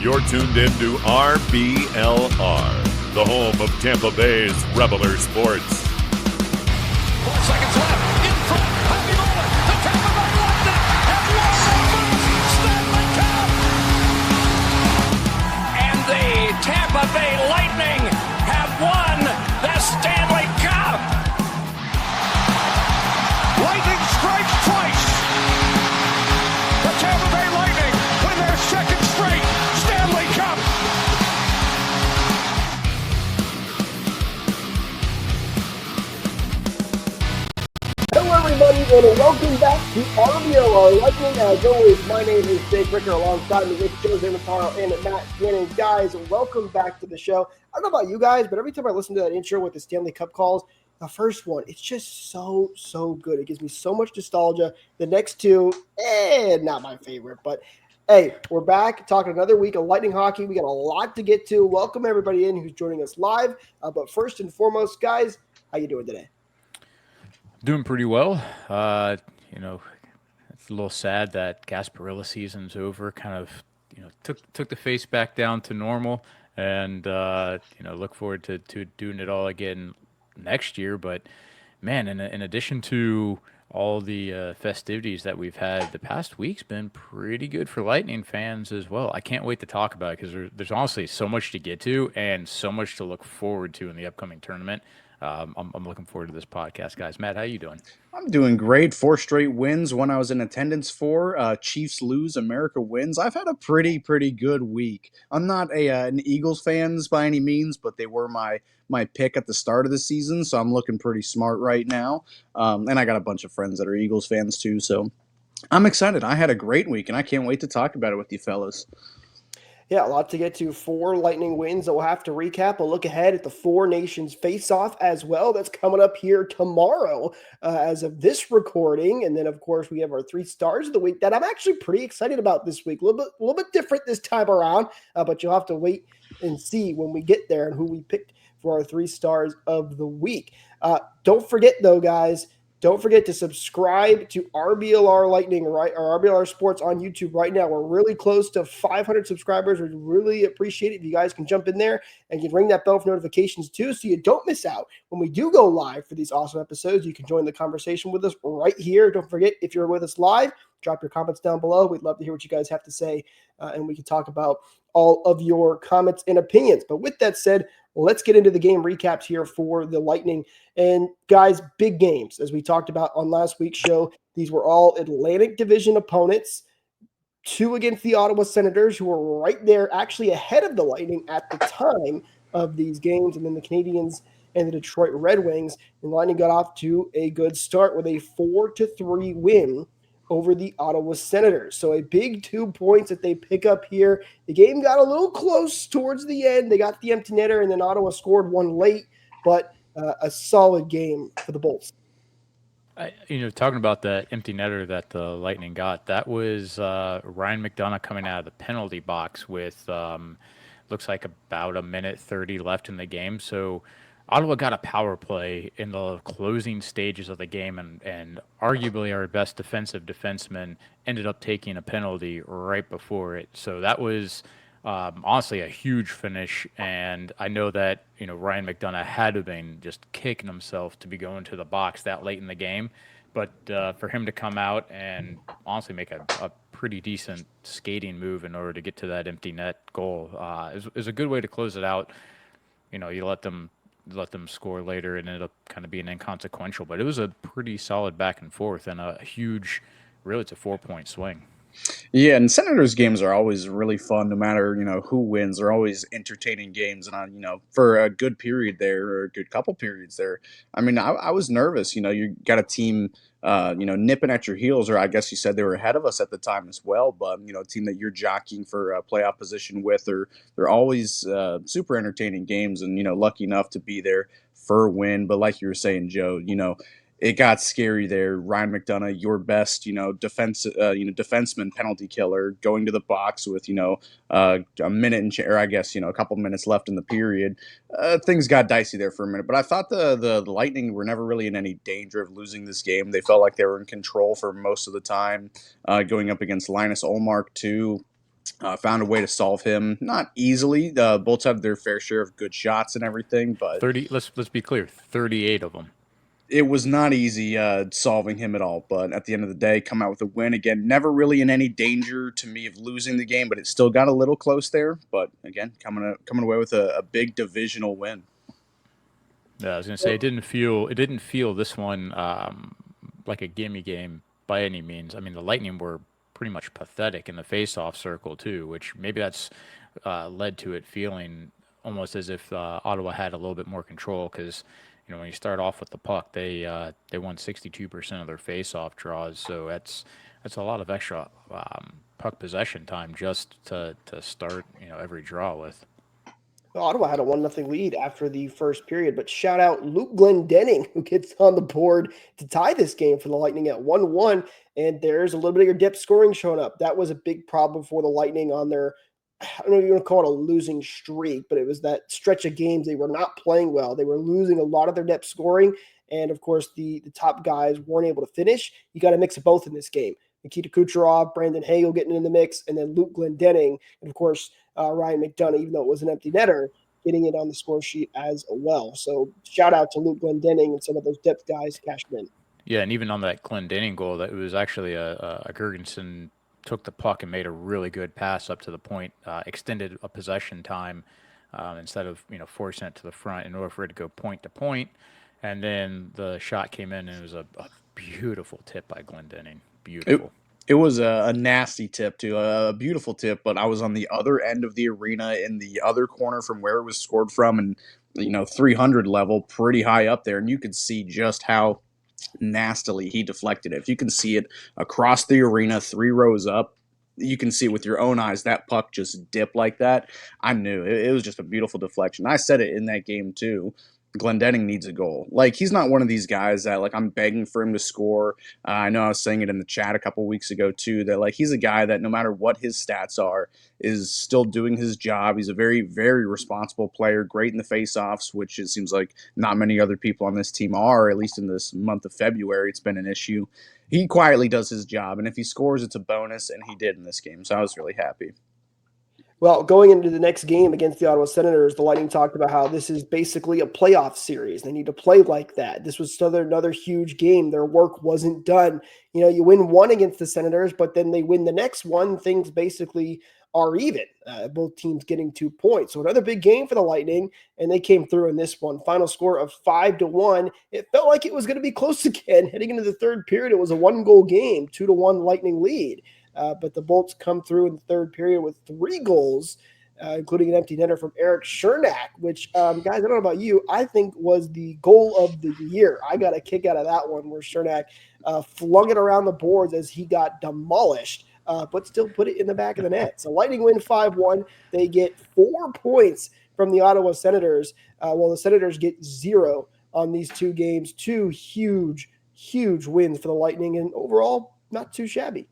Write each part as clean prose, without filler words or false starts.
You're tuned into RBLR, the home of Tampa Bay's RBLR Sports. 4 seconds left. In front. Happy moment. The Tampa Bay Lightning have won the first Stanley Cup. And the Tampa Bay Lightning have won the Stanley Cup. Lightning strikes twice. The Tampa Bay Lightning win their second straight Stanley Cup. Hello everybody and welcome back to RBLR Lightning. As always, my name is Jake Ricker alongside me with Joe Zamataro and Matt Cannon. Guys, welcome back to the show. I don't know about you guys, but every time I listen to that intro with the Stanley Cup calls, the first one, it's just so good. It gives me so much nostalgia. The next two, not my favorite, but hey, we're back talking another week of Lightning hockey. We got a lot to get to. Welcome everybody in who's joining us live. But first and foremost, guys, how you doing today? Doing pretty well. It's a little sad that Gasparilla season's over. Kind of, took the face back down to normal, and look forward to doing it all again next year. But man, in addition to all the festivities that we've had, the past week's been pretty good for Lightning fans as well. I can't wait to talk about it because there's honestly so much to get to and so much to look forward to in the upcoming tournament. I'm looking forward to this podcast, guys. Matt, how you doing? I'm doing great. 4 straight wins, one I was in attendance for. Chiefs lose, America wins. I've had a pretty good week. I'm not an Eagles fan by any means, but they were my pick at the start of the season, so I'm looking pretty smart right now. And I got a bunch of friends that are Eagles fans too, so I'm excited. I had a great week, and I can't wait to talk about it with you fellas. Yeah, a lot to get to. 4 Lightning wins that we'll have to recap. We'll look ahead at the 4 Nations face-off as well. That's coming up here tomorrow as of this recording. And then, of course, we have our 3 stars of the week that I'm actually pretty excited about this week. A little bit different this time around, but you'll have to wait and see when we get there and who we picked for our 3 stars of the week. Don't forget, though, guys, don't forget to subscribe to RBLR Lightning, or RBLR Sports on YouTube right now. We're really close to 500 subscribers. We'd really appreciate it if you guys can jump in there and you can ring that bell for notifications too, so you don't miss out when we do go live for these awesome episodes. You can join the conversation with us right here. Don't forget, if you're with us live, drop your comments down below. We'd love to hear what you guys have to say, and we can talk about all of your comments and opinions. But with that said, let's get into the game recaps here for the Lightning. And guys, big games. As we talked about on last week's show, these were all Atlantic Division opponents. 2 against the Ottawa Senators, who were right there actually ahead of the Lightning at the time of these games. And then the Canadiens and the Detroit Red Wings. And the Lightning got off to a good start with a 4-3 win over the Ottawa Senators. So a big 2 points that they pick up here. The game got a little close towards the end. They got the empty netter, and then Ottawa scored one late, but a solid game for the Bolts. Talking about that empty netter that the Lightning got, that was Ryan McDonough coming out of the penalty box with looks like about 1:30 left in the game. So Ottawa got a power play in the closing stages of the game, and arguably our best defensive defenseman ended up taking a penalty right before it. So that was honestly a huge finish, and I know that Ryan McDonough had to have been just kicking himself to be going to the box that late in the game. But for him to come out and honestly make a pretty decent skating move in order to get to that empty net goal is a good way to close it out. You let them score later and ended up kind of being inconsequential, but it was a pretty solid back and forth and a huge, really, it's a 4-point swing. Yeah, and Senators games are always really fun, no matter who wins. They're always entertaining games, and for a good period there, or a good couple periods there. I mean, I was nervous. You got a team, nipping at your heels, or I guess you said they were ahead of us at the time as well. But a team that you're jockeying for a playoff position with, they're always super entertaining games, and lucky enough to be there for a win. But like you were saying, Joe, it got scary there. Ryan McDonough, your best, defenseman penalty killer, going to the box with, a minute and or I guess, a couple minutes left in the period. Things got dicey there for a minute, but I thought the Lightning were never really in any danger of losing this game. They felt like they were in control for most of the time, going up against Linus Ullmark too. Found a way to solve him. Not easily. The Bolts had their fair share of good shots and everything, but 30. Let's be clear. 38 of them. it was not easy solving him at all. But at the end of the day, come out with a win again. Never really in any danger to me of losing the game, but it still got a little close there. But again, coming away with a big divisional win. Yeah, I was gonna say it didn't feel this one like a gimme game by any means. I mean, the Lightning were pretty much pathetic in the face-off circle too, which maybe that's led to it feeling almost as if Ottawa had a little bit more control because when you start off with the puck, they won 62% of their face-off draws, so that's a lot of extra puck possession time just to start every draw with. Well, Ottawa had a 1-0 lead after the first period, but shout out Luke Glendening, who gets on the board to tie this game for the Lightning at 1-1. And there's a little bit of your depth scoring showing up. That was a big problem for the Lightning on their, I don't know if you want to call it a losing streak, but it was that stretch of games they were not playing well. They were losing a lot of their depth scoring. And of course, the top guys weren't able to finish. You got to mix of both in this game. Nikita Kucherov, Brandon Hagel getting in the mix, and then Luke Glendening, and of course, Ryan McDonough, even though it was an empty netter, getting it on the score sheet as well. So shout out to Luke Glendening and some of those depth guys cashing in. Yeah, and even on that Glendening goal, that it was actually a Girgenson took the puck and made a really good pass up to the point, extended a possession time instead of forcing it to the front in order for it to go point to point. And then the shot came in, and it was a beautiful tip by Glendening. Beautiful. It was a nasty tip, too, a beautiful tip, but I was on the other end of the arena in the other corner from where it was scored from, and 300 level, pretty high up there, and you could see just how nastily he deflected it. If you can see it across the arena, 3 rows up, you can see with your own eyes that puck just dip like that. I knew it was just a beautiful deflection. I said it in that game, too. Glendening needs a goal. Like, he's not one of these guys that, like, I'm begging for him to score. I know I was saying it in the chat a couple weeks ago, too, that, like, he's a guy that no matter what his stats are, is still doing his job. He's a very, very responsible player, great in the face-offs, which it seems like not many other people on this team are, at least in this month of February. It's been an issue. He quietly does his job, and if he scores, it's a bonus, and he did in this game, so I was really happy. Well, going into the next game against the Ottawa Senators, the Lightning talked about how this is basically a playoff series. They need to play like that. This was another huge game. Their work wasn't done. You win one against the Senators, but then they win the next one. Things basically are even. Both teams getting 2 points. So another big game for the Lightning, and they came through in this one. Final score of 5-1. It felt like it was going to be close again. Heading into the third period, it was a 1-goal game, 2-1 Lightning lead. But the Bolts come through in the third period with 3 goals, including an empty netter from Eric Chernak, which, guys, I don't know about you, I think was the goal of the year. I got a kick out of that one where Chernak flung it around the boards as he got demolished, but still put it in the back of the net. So Lightning win 5-1. They get 4 points from the Ottawa Senators, while the Senators get 0 on these 2 games. 2 huge, huge wins for the Lightning, and overall, not too shabby.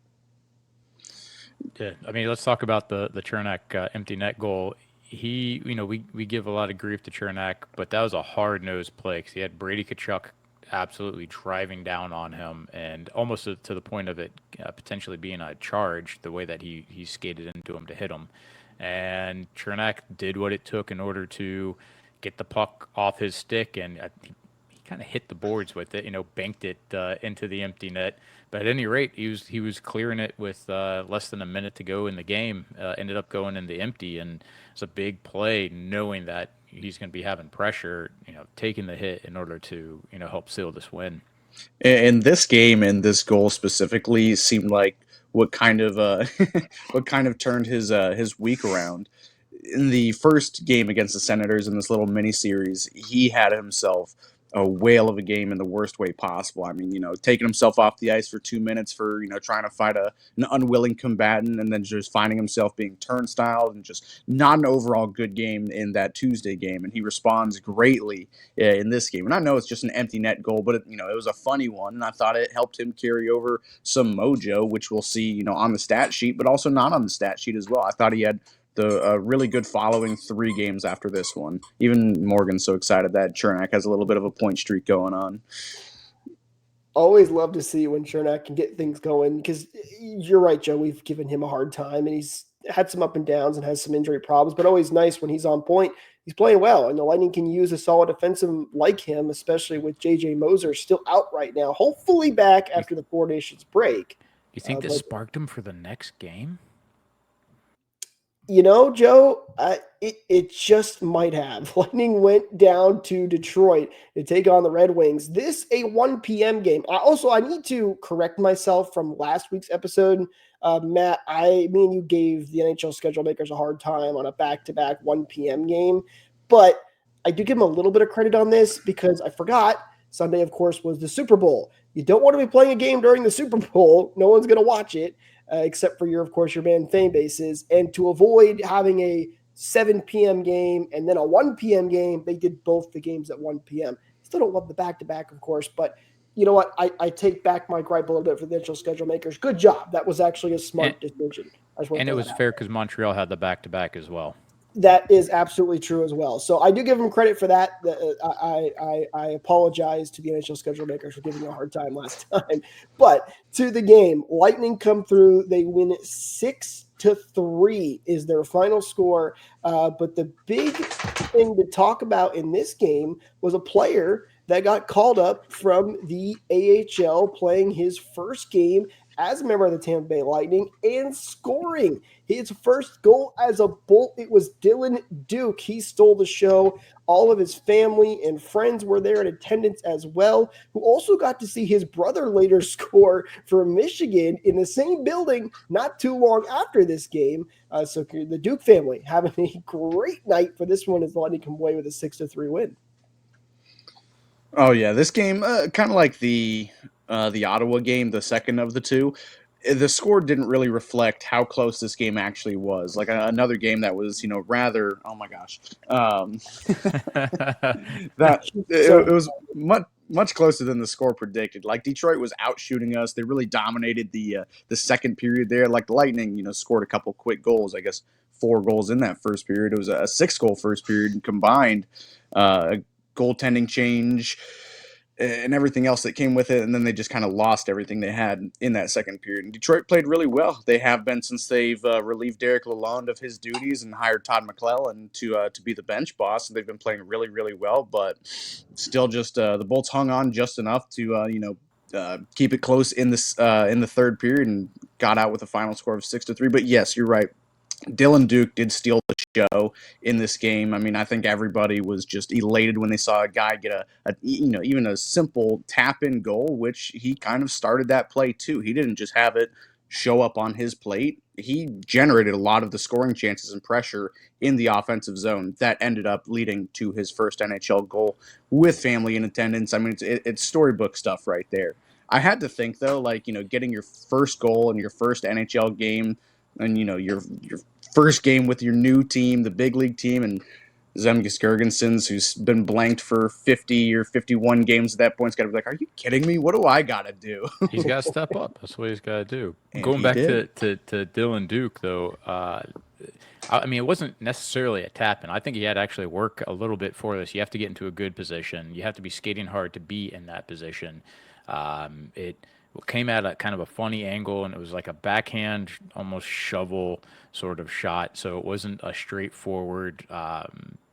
Yeah, I mean, let's talk about the Chernak empty net goal. We give a lot of grief to Chernak, but that was a hard-nosed play because he had Brady Tkachuk absolutely driving down on him, and almost to the point of it potentially being a charge, the way that he skated into him to hit him. And Chernak did what it took in order to get the puck off his stick, and he kind of hit the boards with it, banked it into the empty net. But at any rate, he was clearing it with less than a minute to go in the game. Ended up going in the empty, and it's a big play, knowing that he's going to be having pressure, taking the hit in order to help seal this win. And this game and this goal specifically seemed like what kind of what kind of turned his week around. In the first game against the Senators in this little mini series, he had himself a whale of a game in the worst way possible. I mean, taking himself off the ice for 2 minutes for, trying to fight an unwilling combatant, and then just finding himself being turnstile, and just not an overall good game in that Tuesday game. And he responds greatly in this game. And I know it's just an empty net goal, but it was a funny one. And I thought it helped him carry over some mojo, which we'll see, on the stat sheet, but also not on the stat sheet as well. I thought he had the really good following 3 games after this one. Even Morgan's so excited that Chernak has a little bit of a point streak going on. Always love to see when Chernak can get things going because you're right, Joe. We've given him a hard time and he's had some up and downs and has some injury problems, but always nice when he's on point. He's playing well, and the Lightning can use a solid defensive like him, especially with JJ Moser still out right now, hopefully back after the Four Nations break. You think this But sparked him for the next game? Joe, it just might have. Lightning went down to Detroit to take on the Red Wings. This a 1 p.m. game. I need to correct myself from last week's episode. Matt, me and you gave the NHL schedule makers a hard time on a back-to-back 1 p.m. game, but I do give them a little bit of credit on this because I forgot Sunday, of course, was the Super Bowl. You don't want to be playing a game during the Super Bowl. No one's going to watch it. Except for your man fan bases. And to avoid having a 7 p.m. game and then a 1 p.m. game, they did both the games at 1 p.m. Still don't love the back-to-back, of course, but you know what? I take back my gripe a little bit for the NHL schedule makers. Good job. That was actually a smart decision. And it was fair because Montreal had the back-to-back as well. That is absolutely true as well. So I do give them credit for that. I apologize to the NHL schedule makers for giving you a hard time last time. But to the game, Lightning come through. They win 6-3 is their final score. But the big thing to talk about in this game was a player that got called up from the AHL playing his first game as a member of the Tampa Bay Lightning and scoring his first goal as a Bolt. It was Dylan Duke. He stole the show. All of his family and friends were there in attendance as well, who also got to see his brother later score for Michigan in the same building not too long after this game. So the Duke family having a great night for this one as the Lightning come away with a 6-3 win. Oh yeah, this game kind of like the Ottawa game, the second of the two. The score didn't really reflect how close this game actually was. Like another game that was, rather. Oh my gosh, it was much closer than the score predicted. Like Detroit was out shooting us. They really dominated the second period there. Like the Lightning, scored a couple quick goals. I guess 4 goals in that first period. It was a 6-goal first period combined. Goaltending change and everything else that came with it, and then they just kind of lost everything they had in that second period. And Detroit played really well. They have been since they've relieved Derek Lalonde of his duties and hired Todd McClellan to be the bench boss. And they've been playing really, really well, but still just the Bolts hung on just enough to keep it close in the third period and got out with a final score of 6-3. But yes, you're right. Dylan Duke did steal the show in this game. I mean, I think everybody was just elated when they saw a guy get even a simple tap-in goal, which he kind of started that play too. He didn't just have it show up on his plate. He generated a lot of the scoring chances and pressure in the offensive zone that ended up leading to his first NHL goal with family in attendance. I mean, it's storybook stuff right there. I had to think though, getting your first goal in your first NHL game and your first game with your new team, the big league team, and Zemgus Girgensons, who's been blanked for 50 or 51 games at that point, is got to be like, are you kidding me? What do I got to do? He's got to step up. That's what he's got to do. And going back to Dylan Duke, though, I mean, it wasn't necessarily a tap-in. I think he had to actually work a little bit for this. You have to get into a good position. You have to be skating hard to be in that position. It came at a kind of a funny angle, and it was like a backhand, almost shovel sort of shot. So it wasn't a straightforward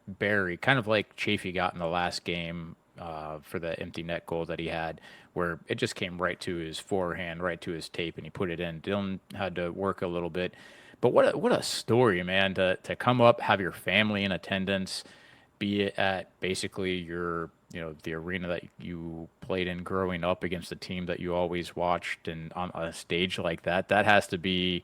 bury, kind of like Chafee got in the last game for the empty net goal that he had, where it just came right to his forehand, right to his tape, and he put it in. Dylan had to work a little bit. But what a story, man, to come up, have your family in attendance, be at basically your the arena that you played in growing up against the team that you always watched, and on a stage like that has to be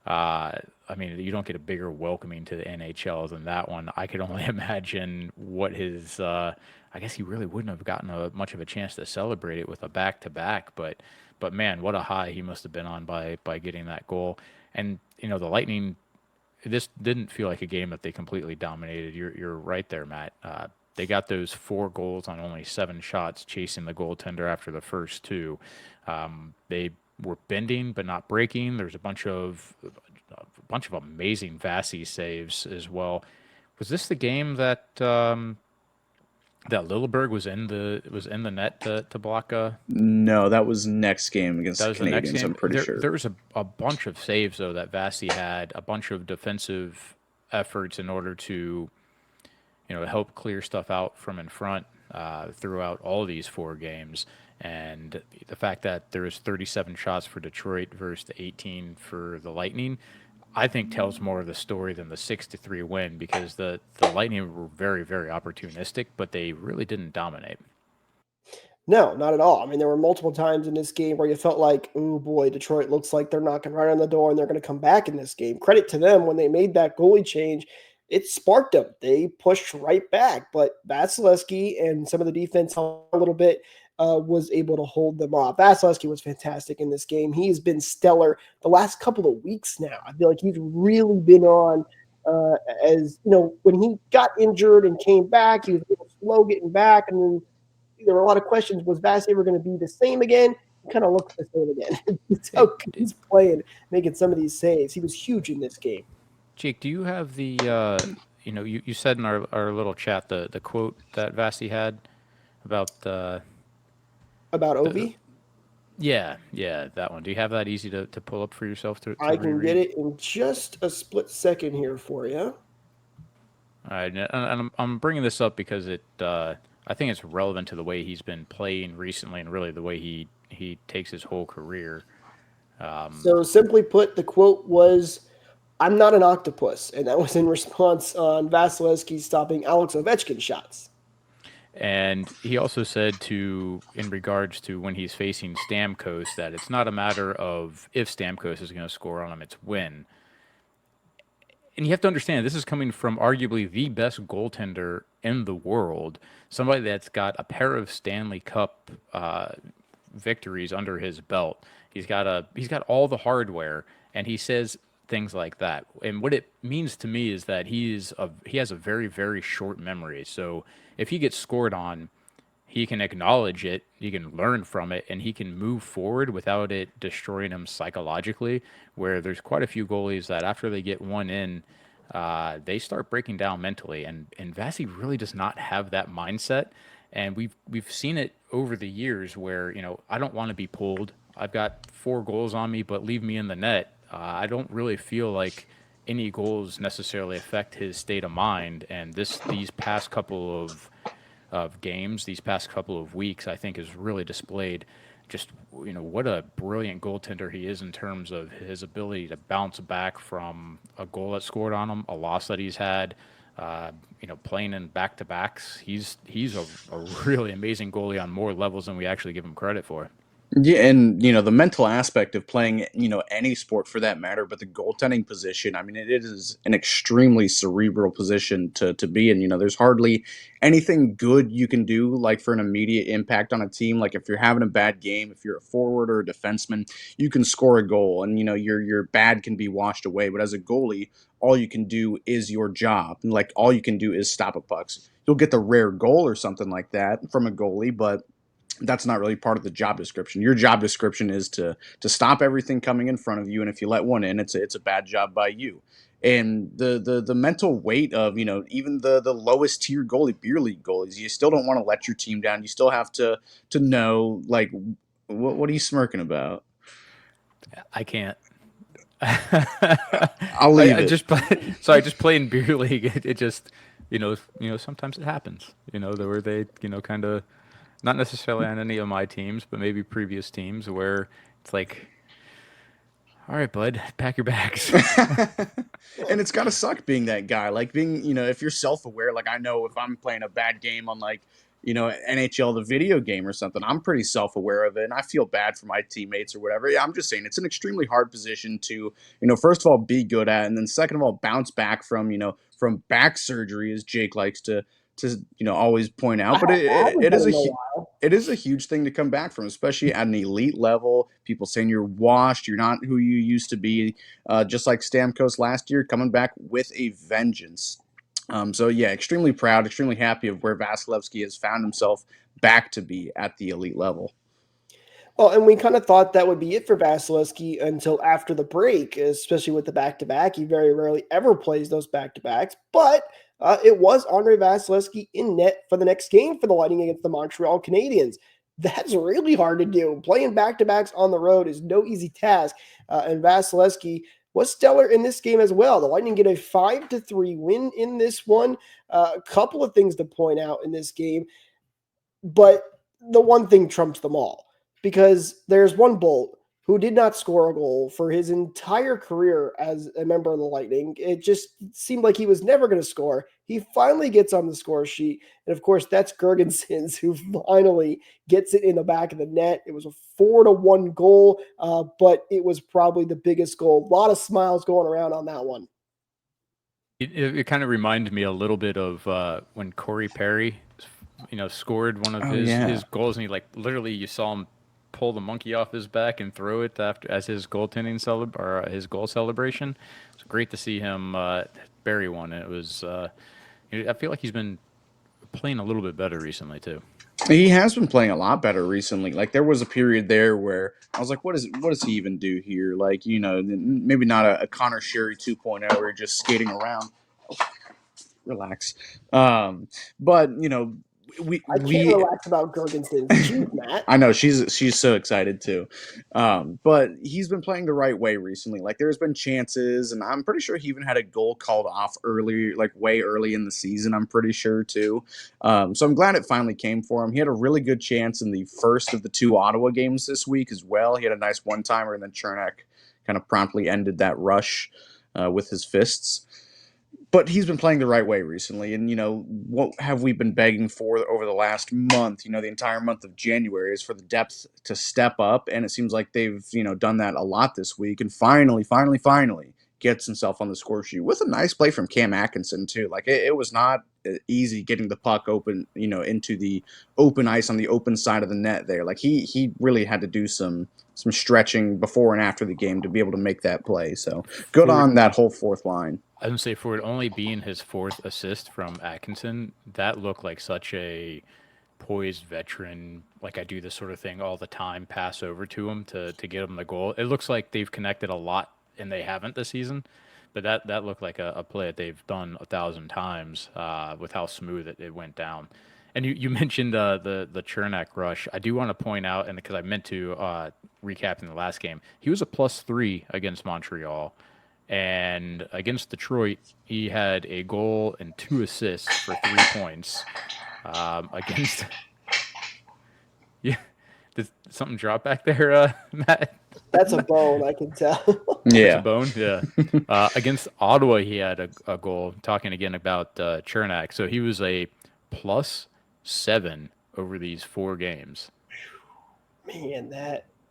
I mean, you don't get a bigger welcoming to the NHL than that one. I could only imagine what his I guess he really wouldn't have gotten much of a chance to celebrate it with a back-to-back, but man, what a high he must have been on by getting that goal. And the Lightning, this didn't feel like a game that they completely dominated. You're right there, Matt. They got those 4 goals on only 7 shots, chasing the goaltender after the first 2. They were bending but not breaking. There's a bunch of amazing Vasi saves as well. Was this the game that that Lilleberg was in the net to block a. No, that was next game against That the was the next Canadians. game. I'm pretty sure. There was a bunch of saves though that Vasi had, a bunch of defensive efforts in order to help clear stuff out from in front throughout all these 4 games. And the fact that there was 37 shots for Detroit versus the 18 for the Lightning, I think tells more of the story than the 6-3 win, because the Lightning were very, very opportunistic, but they really didn't dominate. No, not at all. I mean, there were multiple times in this game where you felt like, oh boy, Detroit looks like they're knocking right on the door and they're going to come back in this game. Credit to them, when they made that goalie change, it sparked them. They pushed right back, but Vasilevsky and some of the defense a little bit was able to hold them off. Vasilevsky was fantastic in this game. He's been stellar the last couple of weeks now. I feel like he's really been on. As you know, when he got injured and came back, he was a little slow getting back, and then there were a lot of questions. Was Vass ever going to be the same again? He kind of looks the same again. How good he's playing, making some of these saves. He was huge in this game. Jake, do you have the, you said in our little chat the quote that Vasi had about Ovi? Yeah, that one. Do you have that easy to pull up for yourself to I can reread? get it in just a split second here for you. All right, and I'm bringing this up because I think it's relevant to the way he's been playing recently, and really the way he takes his whole career. So simply put, the quote was, "I'm not an octopus," and that was in response on Vasilevsky stopping Alex Ovechkin's shots. And he also said in regards to when he's facing Stamkos, that it's not a matter of if Stamkos is going to score on him, it's when. And you have to understand, this is coming from arguably the best goaltender in the world, somebody that's got a pair of Stanley Cup victories under his belt. He's got all the hardware, and he says things like that. And what it means to me is that he has a very, very short memory. So if he gets scored on, he can acknowledge it, he can learn from it, and he can move forward without it destroying him psychologically. Where there's quite a few goalies that after they get one in, they start breaking down mentally, and Vasi really does not have that mindset. And we've seen it over the years where I don't want to be pulled. I've got 4 goals on me, but leave me in the net. I don't really feel like any goals necessarily affect his state of mind. And these past couple of games, these past couple of weeks, I think has really displayed just what a brilliant goaltender he is in terms of his ability to bounce back from a goal that scored on him, a loss that he's had. Playing in back-to-backs, he's a really amazing goalie on more levels than we actually give him credit for. Yeah, and the mental aspect of playing, any sport for that matter, but the goaltending position, I mean, it is an extremely cerebral position to be in. There's hardly anything good you can do, like for an immediate impact on a team. Like if you're having a bad game, if you're a forward or a defenseman, you can score a goal, and your bad can be washed away. But as a goalie, all you can do is your job. And like all you can do is stop a puck. You'll get the rare goal or something like that from a goalie, but that's not really part of the job description. Your job description is to stop everything coming in front of you, and if you let one in, it's a bad job by you. And the mental weight of even the lowest tier goalie, beer league goalies, you still don't want to let your team down. You still have to know, like, what are you smirking about? I can't. I'll leave it. Just playing beer league. It just sometimes it happens. Where they kind of. Not necessarily on any of my teams, but maybe previous teams where it's like, all right, bud, pack your bags. And it's got to suck being that guy. Like being, if you're self-aware, like I know if I'm playing a bad game on like, NHL, the video game or something, I'm pretty self-aware of it. And I feel bad for my teammates or whatever. Yeah, I'm just saying it's an extremely hard position to, first of all, be good at. And then second of all, bounce back from back surgery, as Jake likes to always point out. But it is a huge thing to come back from, especially at an elite level. People saying you're washed, you're not who you used to be, just like Stamkos last year, coming back with a vengeance. So yeah, extremely proud, extremely happy of where Vasilevsky has found himself back to be at the elite level. Well, and we kind of thought that would be it for Vasilevsky until after the break, especially with the back-to-back. He very rarely ever plays those back-to-backs, but It was Andre Vasilevsky in net for the next game for the Lightning against the Montreal Canadiens. That's really hard to do. Playing back-to-backs on the road is no easy task, and Vasilevsky was stellar in this game as well. The Lightning get a 5-3 win in this one. A couple of things to point out in this game, but the one thing trumps them all because there's one Bolt who did not score a goal for his entire career as a member of the Lightning. It just seemed like he was never going to score. He finally gets on the score sheet. And of course, that's Girgensons who finally gets it in the back of the net. It was a 4-1 goal, but it was probably the biggest goal. A lot of smiles going around on that one. It kind of reminded me a little bit of when Corey Perry, scored one of his goals, and he literally you saw him pull the monkey off his back and throw it as his goaltending his goal celebration. It's great to see him bury one. It was I feel like he's been playing a little bit better recently too. He has been playing a lot better recently. Like there was a period there where I was like, what does he even do here? Like, maybe not a Connor Sherry 2.0 where you're just skating around. Relax. But I can't relax about Girgensons. Jeez, Matt. I know she's so excited too. But he's been playing the right way recently. Like there's been chances, and I'm pretty sure he even had a goal called off early, like way early in the season. I'm pretty sure too. So I'm glad it finally came for him. He had a really good chance in the first of the 2 Ottawa games this week as well. He had a nice one-timer, and then Chernak kind of promptly ended that rush with his fists. But he's been playing the right way recently. And, what have we been begging for over the last month, the entire month of January is for the depth to step up. And it seems like they've, done that a lot this week. And finally gets himself on the score sheet with a nice play from Cam Atkinson, too. Like it was not easy getting the puck open, into the open ice on the open side of the net there. Like he really had to do some stretching before and after the game to be able to make that play. So good on that whole fourth line. I was going to say, for it only being his 4th assist from Atkinson, that looked like such a poised veteran, like I do this sort of thing all the time, pass over to him to get him the goal. It looks like they've connected a lot, and they haven't this season, but that looked like a play that they've done 1,000 times with how smooth it went down. And you mentioned the Chernak rush. I do want to point out, and because I meant to recap in the last game, he was a +3 against Montreal. And against Detroit, he had a goal and 2 assists for 3 points. Against, yeah, did something drop back there, Matt? That's a bone, I can tell. Yeah, that's a bone. Yeah. Against Ottawa, he had a goal. Talking again about Chernak, so he was a +7 over these 4 games. Man,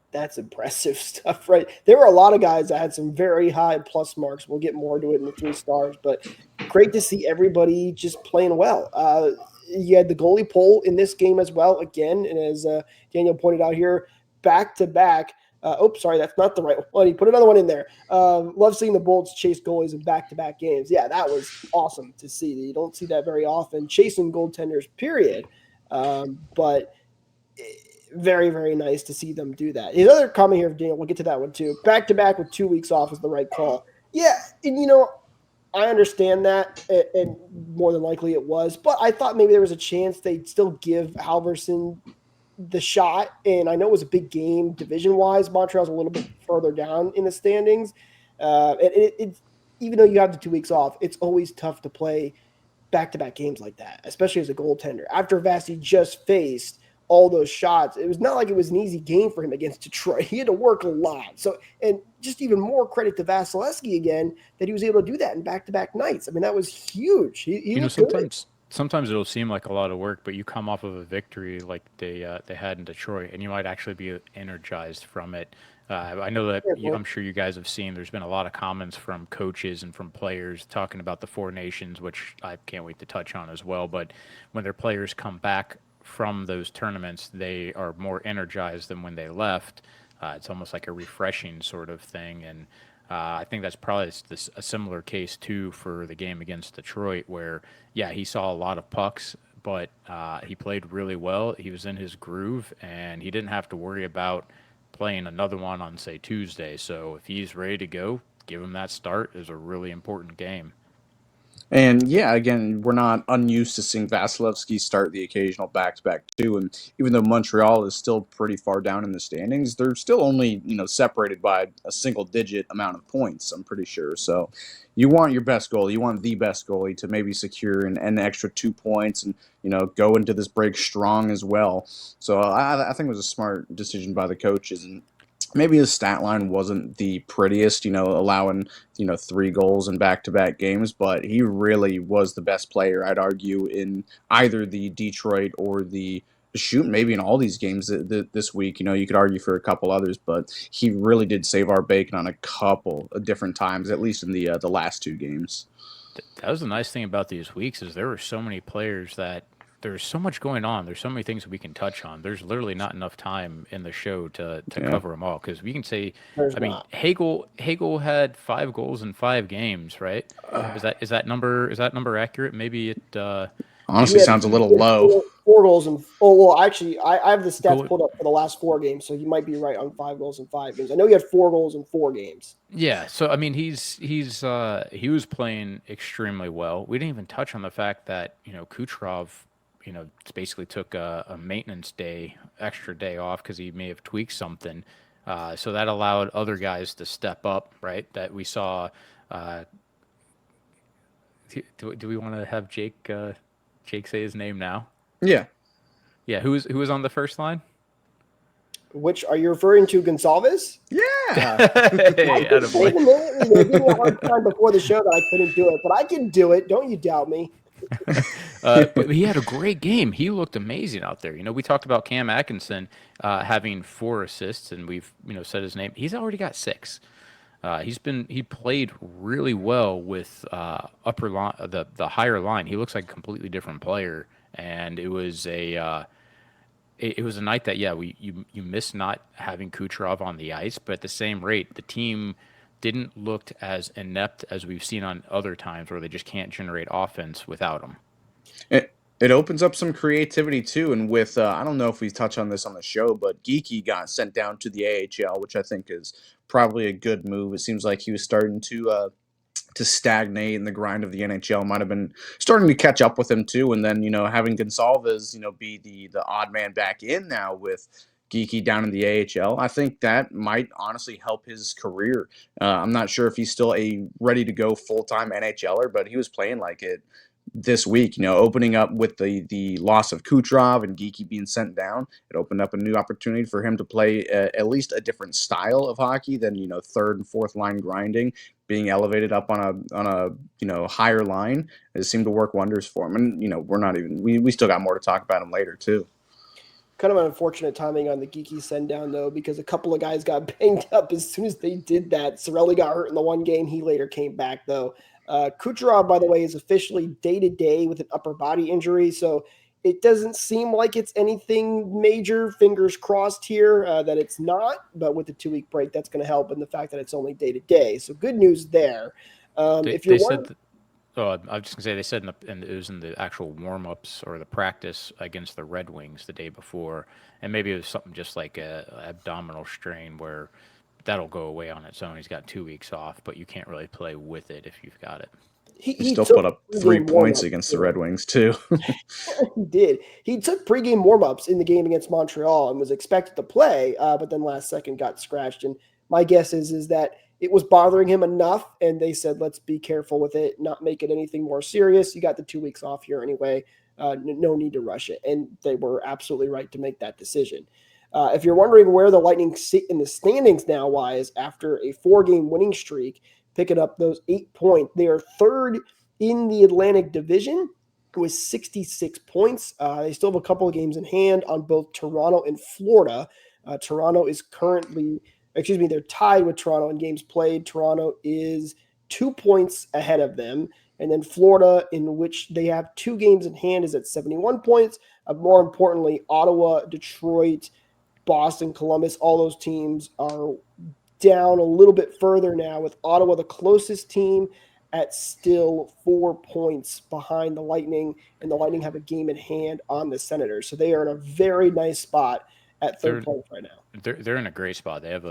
that's impressive stuff, right? There were a lot of guys that had some very high plus marks. We'll get more to it in the 3 stars, but great to see everybody just playing well. You had the goalie poll in this game as well, again, and as Daniel pointed out here, back-to-back. Sorry, that's not the right one. He put another one in there. Love seeing the Bolts chase goalies in back-to-back games. Yeah, that was awesome to see. You don't see that very often, chasing goaltenders, period. But very, very nice to see them do that. His other comment here, Daniel, we'll get to that one too. Back-to-back with 2 weeks off is the right call. Yeah, and I understand that, and more than likely it was, but I thought maybe there was a chance they'd still give Halverson the shot, and I know it was a big game division-wise. Montreal's a little bit further down in the standings. It's even though you have the 2 weeks off, it's always tough to play back-to-back games like that, especially as a goaltender. After Vasi just faced all those shots, it was not like it was an easy game for him against Detroit. He had to work a lot. So, and just even more credit to Vasilevsky again that he was able to do that in back-to-back nights. I mean, that was huge. He sometimes it'll seem like a lot of work, but you come off of a victory like they had in Detroit, and you might actually be energized from it. I know that I'm sure you guys have seen. There's been a lot of comments from coaches and from players talking about the 4 nations, which I can't wait to touch on as well. But when their players come back from those tournaments, they are more energized than when they left. It's almost like a refreshing sort of thing, and I think that's probably a similar case too for the game against Detroit, where he saw a lot of pucks, but he played really well. He was in his groove, and he didn't have to worry about playing another one on, say, Tuesday. So if he's ready to go, give him that start. Is a really important game. And yeah, again, we're not unused to seeing Vasilevsky start the occasional back-to-back too. And even though Montreal is still pretty far down in the standings, they're still only separated by a single-digit amount of points. I'm pretty sure. So, you want your best goalie, you want the best goalie to maybe secure an extra 2 points and go into this break strong as well. So I think it was a smart decision by the coaches. And maybe his stat line wasn't the prettiest, allowing 3 goals in back-to-back games, but he really was the best player, I'd argue, in either the Detroit or the shoot, maybe in all these games this week. You could argue for a couple others, but he really did save our bacon on a couple of different times, at least in the last 2 games. That was the nice thing about these weeks is there were so many players that there's so much going on. There's so many things we can touch on. There's literally not enough time in the show to Yeah. cover them all because we can say, There's I mean, not. Hagel had 5 goals in 5 games, right? Is that number accurate? Maybe it. Honestly, sounds a little low. 4 goals and actually, I have the stats Goal- pulled up for the last 4 games, so you might be right on 5 goals in 5 games. I know he had 4 goals in 4 games. Yeah, so I mean, he was playing extremely well. We didn't even touch on the fact that Kucherov, basically took a maintenance extra day off because he may have tweaked something. So that allowed other guys to step up, right? That we saw. Do we want to have Jake say his name now? Yeah. Yeah, who was on the first line? Which are you referring to, Goncalves? Yeah. Hey, attaboy. They gave me a hard time before the show that I couldn't do it, but I can do it. Don't you doubt me. But he had a great game. He looked amazing out there. We talked about Cam Atkinson having 4 assists, and we've said his name. He's already got 6. He played really well with upper line, the higher line. He looks like a completely different player, and it was it was a night that you miss not having Kucherov on the ice, but at the same rate, the team didn't look as inept as we've seen on other times where they just can't generate offense without him. It opens up some creativity too, and with I don't know if we touch on this on the show, but Geeky got sent down to the AHL, which I think is probably a good move. It seems like he was starting to stagnate, and the grind of the NHL might have been starting to catch up with him too. And then having Goncalves be the odd man back in now with Geeky down in the AHL, I think that might honestly help his career. I'm not sure if he's still a ready to go full-time NHLer, but he was playing like it this week, opening up with the loss of Kucherov and Geeky being sent down. It opened up a new opportunity for him to play at least a different style of hockey than third and fourth line grinding, being elevated up on a higher line. It seemed to work wonders for him. And we're not even we still got more to talk about him later too. Kind of an unfortunate timing on the Geeky send down, though, because a couple of guys got banged up as soon as they did that. Sorelli got hurt in the one game. He later came back, though. Kucherov, by the way, is officially day-to-day with an upper body injury, so it doesn't seem like it's anything major. Fingers crossed here that it's not, but with the 2-week break, that's going to help, and the fact that it's only day-to-day. So good news there. If you're I was just gonna say they said it was in the actual warm-ups or the practice against the Red Wings the day before, and maybe it was something just like a abdominal strain where that'll go away on its own. He's got 2 weeks off, but you can't really play with it if you've got it. He still put up 3 points against the Red Wings too. He did. He took pregame warm-ups in the game against Montreal and was expected to play, but then last second got scratched. And my guess is that it was bothering him enough, and they said, let's be careful with it, not make it anything more serious. You got the 2 weeks off here anyway. No need to rush it. And they were absolutely right to make that decision. If you're wondering where the Lightning sit in the standings now, wise, after a 4-game winning streak, picking up those 8 points, they are third in the Atlantic Division with 66 points. They still have a couple of games in hand on both Toronto and Florida. Toronto is they're tied with Toronto in games played. Toronto is 2 points ahead of them. And then Florida, in which they have 2 games in hand, is at 71 points. More importantly, Ottawa, Detroit, Boston, Columbus, all those teams are down a little bit further now, with Ottawa the closest team at still 4 points behind the Lightning, and the Lightning have a game in hand on the Senators. So they are in a very nice spot at third place right now. They're in a great spot. They have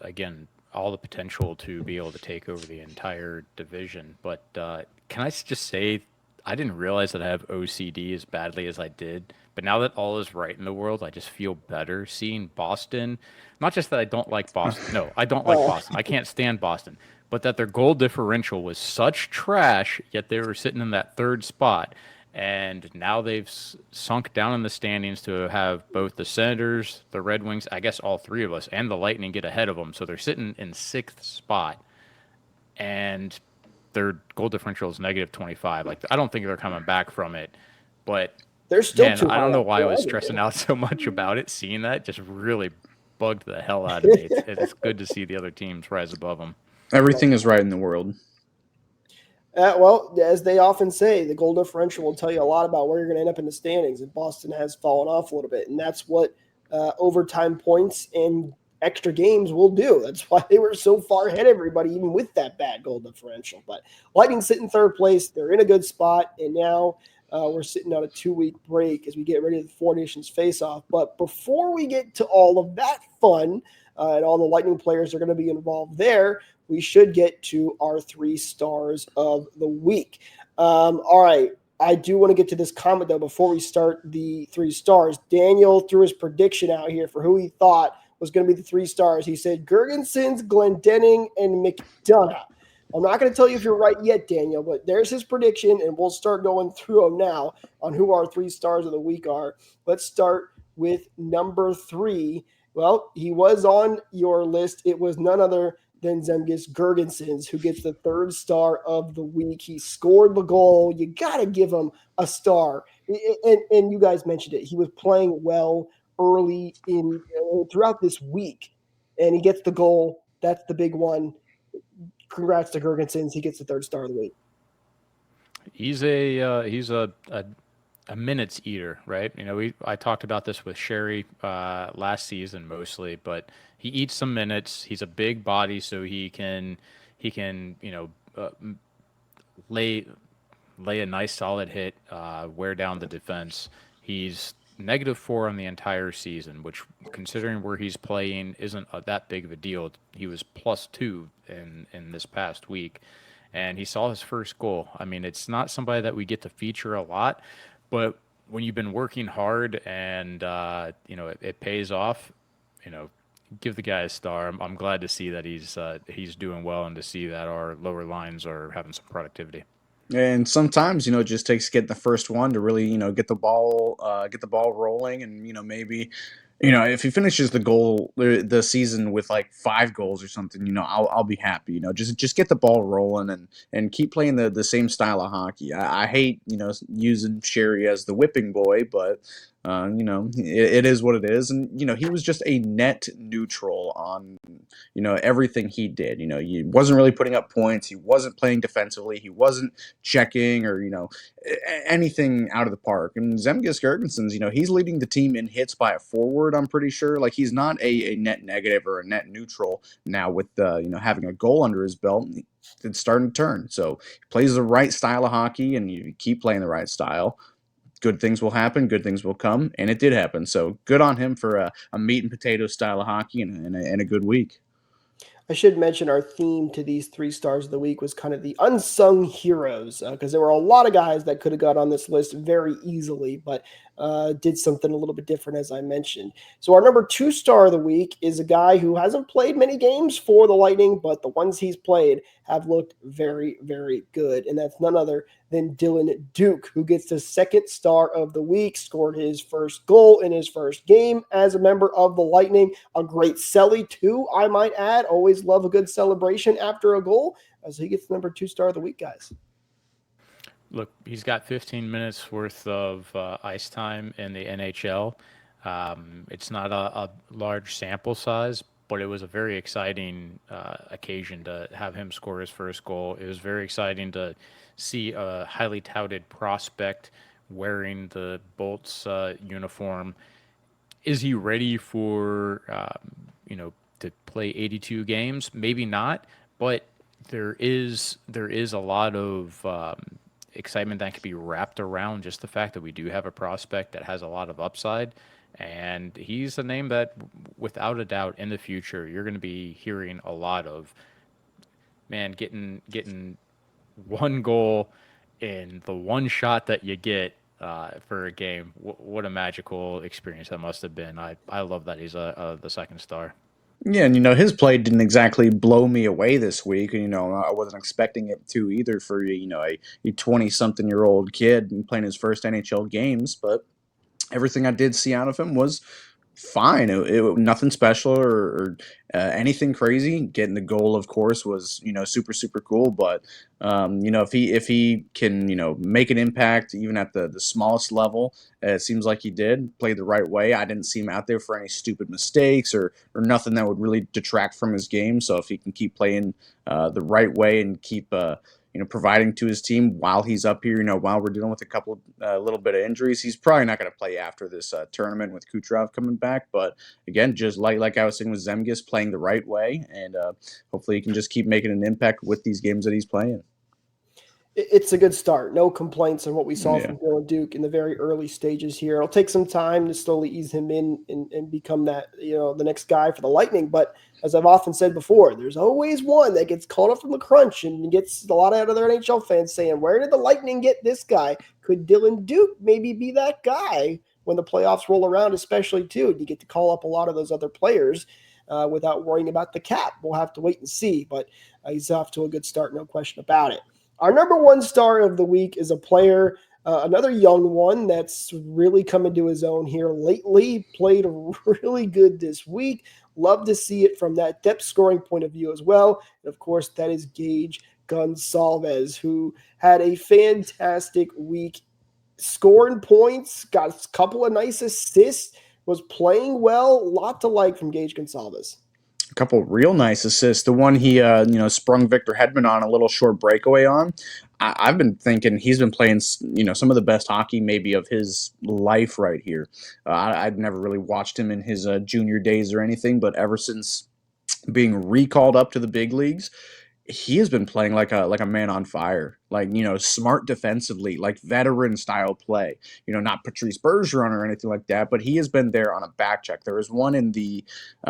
again, all the potential to be able to take over the entire division. But can I just say, I didn't realize that I have OCD as badly as I did. But now that all is right in the world, I just feel better seeing Boston. Not just that I don't like Boston. No, I don't like Oh, Boston. I can't stand Boston. But that their goal differential was such trash, yet they were sitting in that third spot. And now they've sunk down in the standings to have both the Senators, the Red Wings, I guess all three of us, and the Lightning get ahead of them. So they're sitting in sixth spot, and their goal differential is negative 25. Like, I don't think they're coming back from it. But they're still man, too I high don't know up why I for was everything. stressing out so much about it. Seeing that just really bugged the hell out of me. It's good to see the other teams rise above them. Everything is right in the world. Well, as they often say, the goal differential will tell you a lot about where you're going to end up in the standings. And Boston has fallen off a little bit, and that's what overtime points and extra games will do. That's why they were so far ahead of everybody, even with that bad goal differential. But Lightning sit in third place; they're in a good spot, and now we're sitting on a 2-week break as we get ready to the Four Nations face-off. But before we get to all of that fun and all the Lightning players are going to be involved there, we should get to our 3 stars of the week. All right. I do want to get to this comment, though, before we start the 3 stars. Daniel threw his prediction out here for who he thought was going to be the 3 stars. He said Girgensons, Glendening, and McDonough. I'm not going to tell you if you're right yet, Daniel, but there's his prediction, and we'll start going through them now on who our 3 stars of the week are. Let's start with number 3. Well, he was on your list. It was none other than Zemgus Girgensons, who gets the 3rd star of the week. He scored the goal. You got to give him a star. And you guys mentioned it. He was playing well early in throughout this week, and he gets the goal. That's the big one. Congrats to Girgensons. He gets the 3rd star of the week. He's a minutes eater, right? You know, I talked about this with Sherry last season mostly, but he eats some minutes. He's a big body, so he can lay a nice solid hit, wear down the defense. He's -4 on the entire season, which, considering where he's playing, isn't that big of a deal. He was +2 in this past week, and he saw his first goal. I mean, it's not somebody that we get to feature a lot, but when you've been working hard and it pays off, give the guy a star. I'm glad to see that he's doing well, and to see that our lower lines are having some productivity. And sometimes, it just takes getting the first one to really, get the ball rolling, and maybe, if he finishes the season with like 5 goals or something, I'll be happy. Just get the ball rolling and keep playing the same style of hockey. I hate using Sherry as the whipping boy, but it is what it is, and he was just a net neutral on everything he did. He wasn't really putting up points. He wasn't playing defensively. He wasn't checking or anything out of the park. And Zemgus Girgensons, he's leading the team in hits by a forward. I'm pretty sure. Like, he's not a net negative or a net neutral now with having a goal under his belt. It's starting to turn. So he plays the right style of hockey, and you keep playing the right style, good things will happen, good things will come, and it did happen. So good on him for a meat and potato style of hockey and a good week. I should mention our theme to these 3 stars of the week was kind of the unsung heroes, because there were a lot of guys that could have got on this list very easily, but did something a little bit different, as I mentioned. So our number 2 star of the week is a guy who hasn't played many games for the Lightning, but the ones he's played have looked very, very good. And that's none other than Dylan Duke, who gets the 2nd star of the week, scored his first goal in his first game as a member of the Lightning. A great celly, too, I might add. Always love a good celebration after a goal. So he gets the number 2 star of the week, guys. Look, he's got 15 minutes worth of ice time in the NHL. It's not a large sample size, but it was a very exciting occasion to have him score his first goal. It was very exciting to see a highly touted prospect wearing the Bolts uniform. Is he ready for, to play 82 games? Maybe not, but there is a lot of excitement that can be wrapped around just the fact that we do have a prospect that has a lot of upside. And he's a name that, without a doubt, in the future, you're going to be hearing a lot of. Man, getting one goal in the one shot that you get for a game. What a magical experience that must have been. I love that he's the second star. Yeah, and his play didn't exactly blow me away this week. And I wasn't expecting it to either for a 20-something-year-old kid and playing his first NHL games. But everything I did see out of him was fine. Nothing special or anything crazy. Getting the goal, of course, was super super cool. But if he can make an impact even at the smallest level, it seems like he did play the right way. I didn't see him out there for any stupid mistakes or nothing that would really detract from his game. So if he can keep playing the right way and keep providing to his team while he's up here, while we're dealing with a couple little bit of injuries. He's probably not going to play after this tournament with Kucherov coming back. But again, just like I was saying with Zemgus, playing the right way, and hopefully he can just keep making an impact with these games that he's playing. It's a good start. No complaints on what we saw Yeah. from Dylan Duke in the very early stages here. It'll take some time to slowly ease him in and become that, the next guy for the Lightning. But as I've often said before, there's always one that gets caught up from the crunch and gets a lot out of their NHL fans saying, where did the Lightning get this guy? Could Dylan Duke maybe be that guy when the playoffs roll around, especially too? You get to call up a lot of those other players without worrying about the cap. We'll have to wait and see. But he's off to a good start, no question about it. Our number one star of the week is a player, another young one that's really come into his own here lately, played really good this week. Love to see it from that depth scoring point of view as well. And of course, that is Gage Goncalves, who had a fantastic week, scoring points, got a couple of nice assists, was playing well. A lot to like from Gage Goncalves. A couple real nice assists. The one he sprung Victor Hedman on a little short breakaway on. I've been thinking he's been playing some of the best hockey maybe of his life right here. I'd never really watched him in his junior days or anything, but ever since being recalled up to the big leagues, he has been playing like a man on fire, like smart defensively, like veteran style play. Not Patrice Bergeron or anything like that, but he has been there on a back check. There was one in the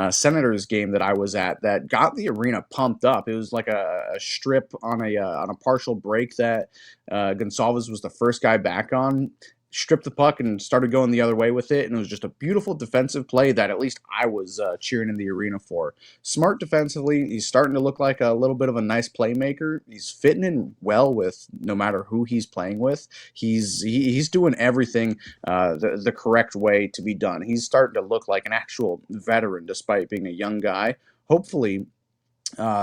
Senators game that I was at that got the arena pumped up. It was like a strip on a partial break that Goncalves was the first guy back on. Stripped the puck and started going the other way with it, and it was just a beautiful defensive play that at least I was cheering in the arena for. Smart defensively, he's starting to look like a little bit of a nice playmaker. He's fitting in well with no matter who he's playing with. He's doing everything the correct way to be done. He's starting to look like an actual veteran despite being a young guy. Hopefully,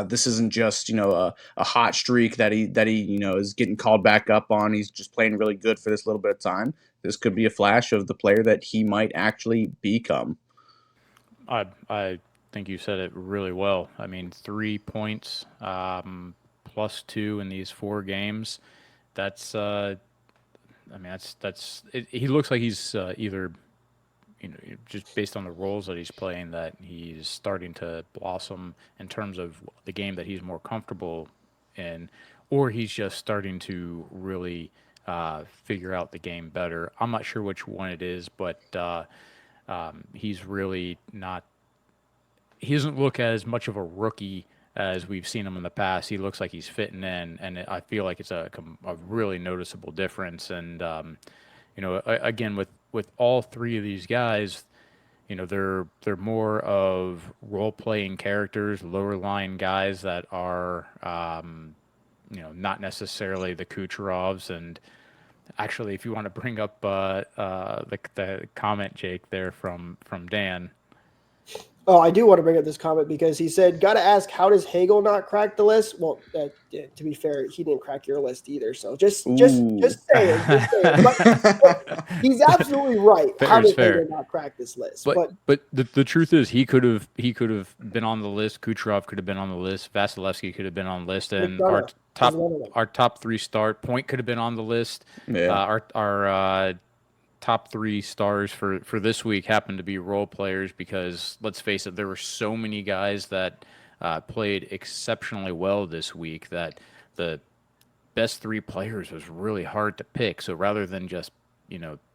this isn't just a hot streak that he is getting called back up on. He's just playing really good for this little bit of time. This could be a flash of the player that he might actually become. I think you said it really well. I mean, 3 points plus 2 in these 4 games. That's he looks like he's either just based on the roles that he's playing, that he's starting to blossom in terms of the game that he's more comfortable in, or he's just starting to really figure out the game better. I'm not sure which one it is, but he's really not. He doesn't look as much of a rookie as we've seen him in the past. He looks like he's fitting in, and I feel like it's a really noticeable difference. And again, with all 3 of these guys, they're more of role playing characters, lower line guys that are not necessarily the Kucherovs. And actually, if you want to bring up the comment, Jake, there from Dan. Oh, I do want to bring up this comment because he said, got to ask, how does Hagel not crack the list? Well, to be fair, he didn't crack your list either. So just saying. Just saying. But he's absolutely right. How does Hagel not crack this list? But the truth is, he could have been on the list. Kucherov could have been on the list. Vasilevsky could have been on the list, and our top 3 start Point could have been on the list. Yeah. Our top 3 stars for this week happen to be role players, because let's face it, there were so many guys that played exceptionally well this week that the best 3 players was really hard to pick. So rather than just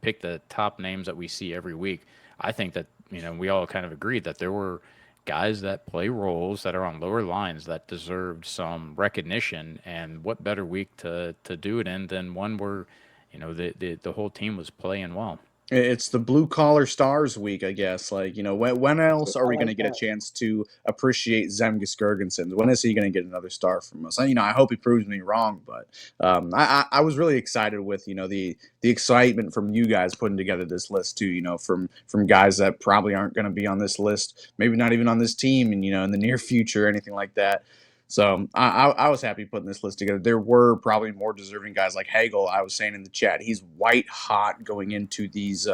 pick the top names that we see every week, I think that, we all kind of agreed that there were guys that play roles that are on lower lines that deserved some recognition. And what better week to do it in than one where, the whole team was playing well. It's the blue collar stars week, I guess. Like, when else are I we going to like get a that. chance to appreciate Zemgus Girgensons? When is he going to get another star from us? I hope he proves me wrong, but I was really excited with the excitement from you guys putting together this list too. From guys that probably aren't going to be on this list, maybe not even on this team, and in the near future, or anything like that. So I was happy putting this list together. There were probably more deserving guys like Hagel. I was saying in the chat, he's white hot going into these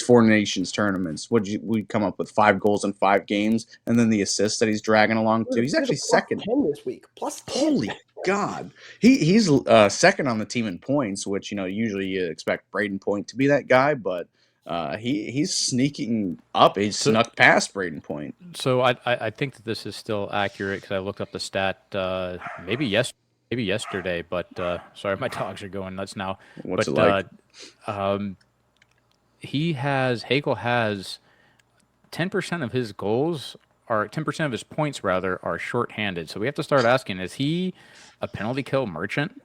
Four Nations tournaments. We come up with 5 goals in 5 games, and then the assists that he's dragging along too. He's actually second. +10 this week. +10. Holy God, he's second on the team in points, which usually you expect Braden Point to be that guy, but he's sneaking up. He's snuck past Braden Point. So I think that this is still accurate because I looked up the stat maybe yesterday, but sorry, my dogs are going nuts now. What's but, it like? Hagel has 10% of his goals, or 10% of his points rather, are shorthanded. So we have to start asking: is he a penalty kill merchant?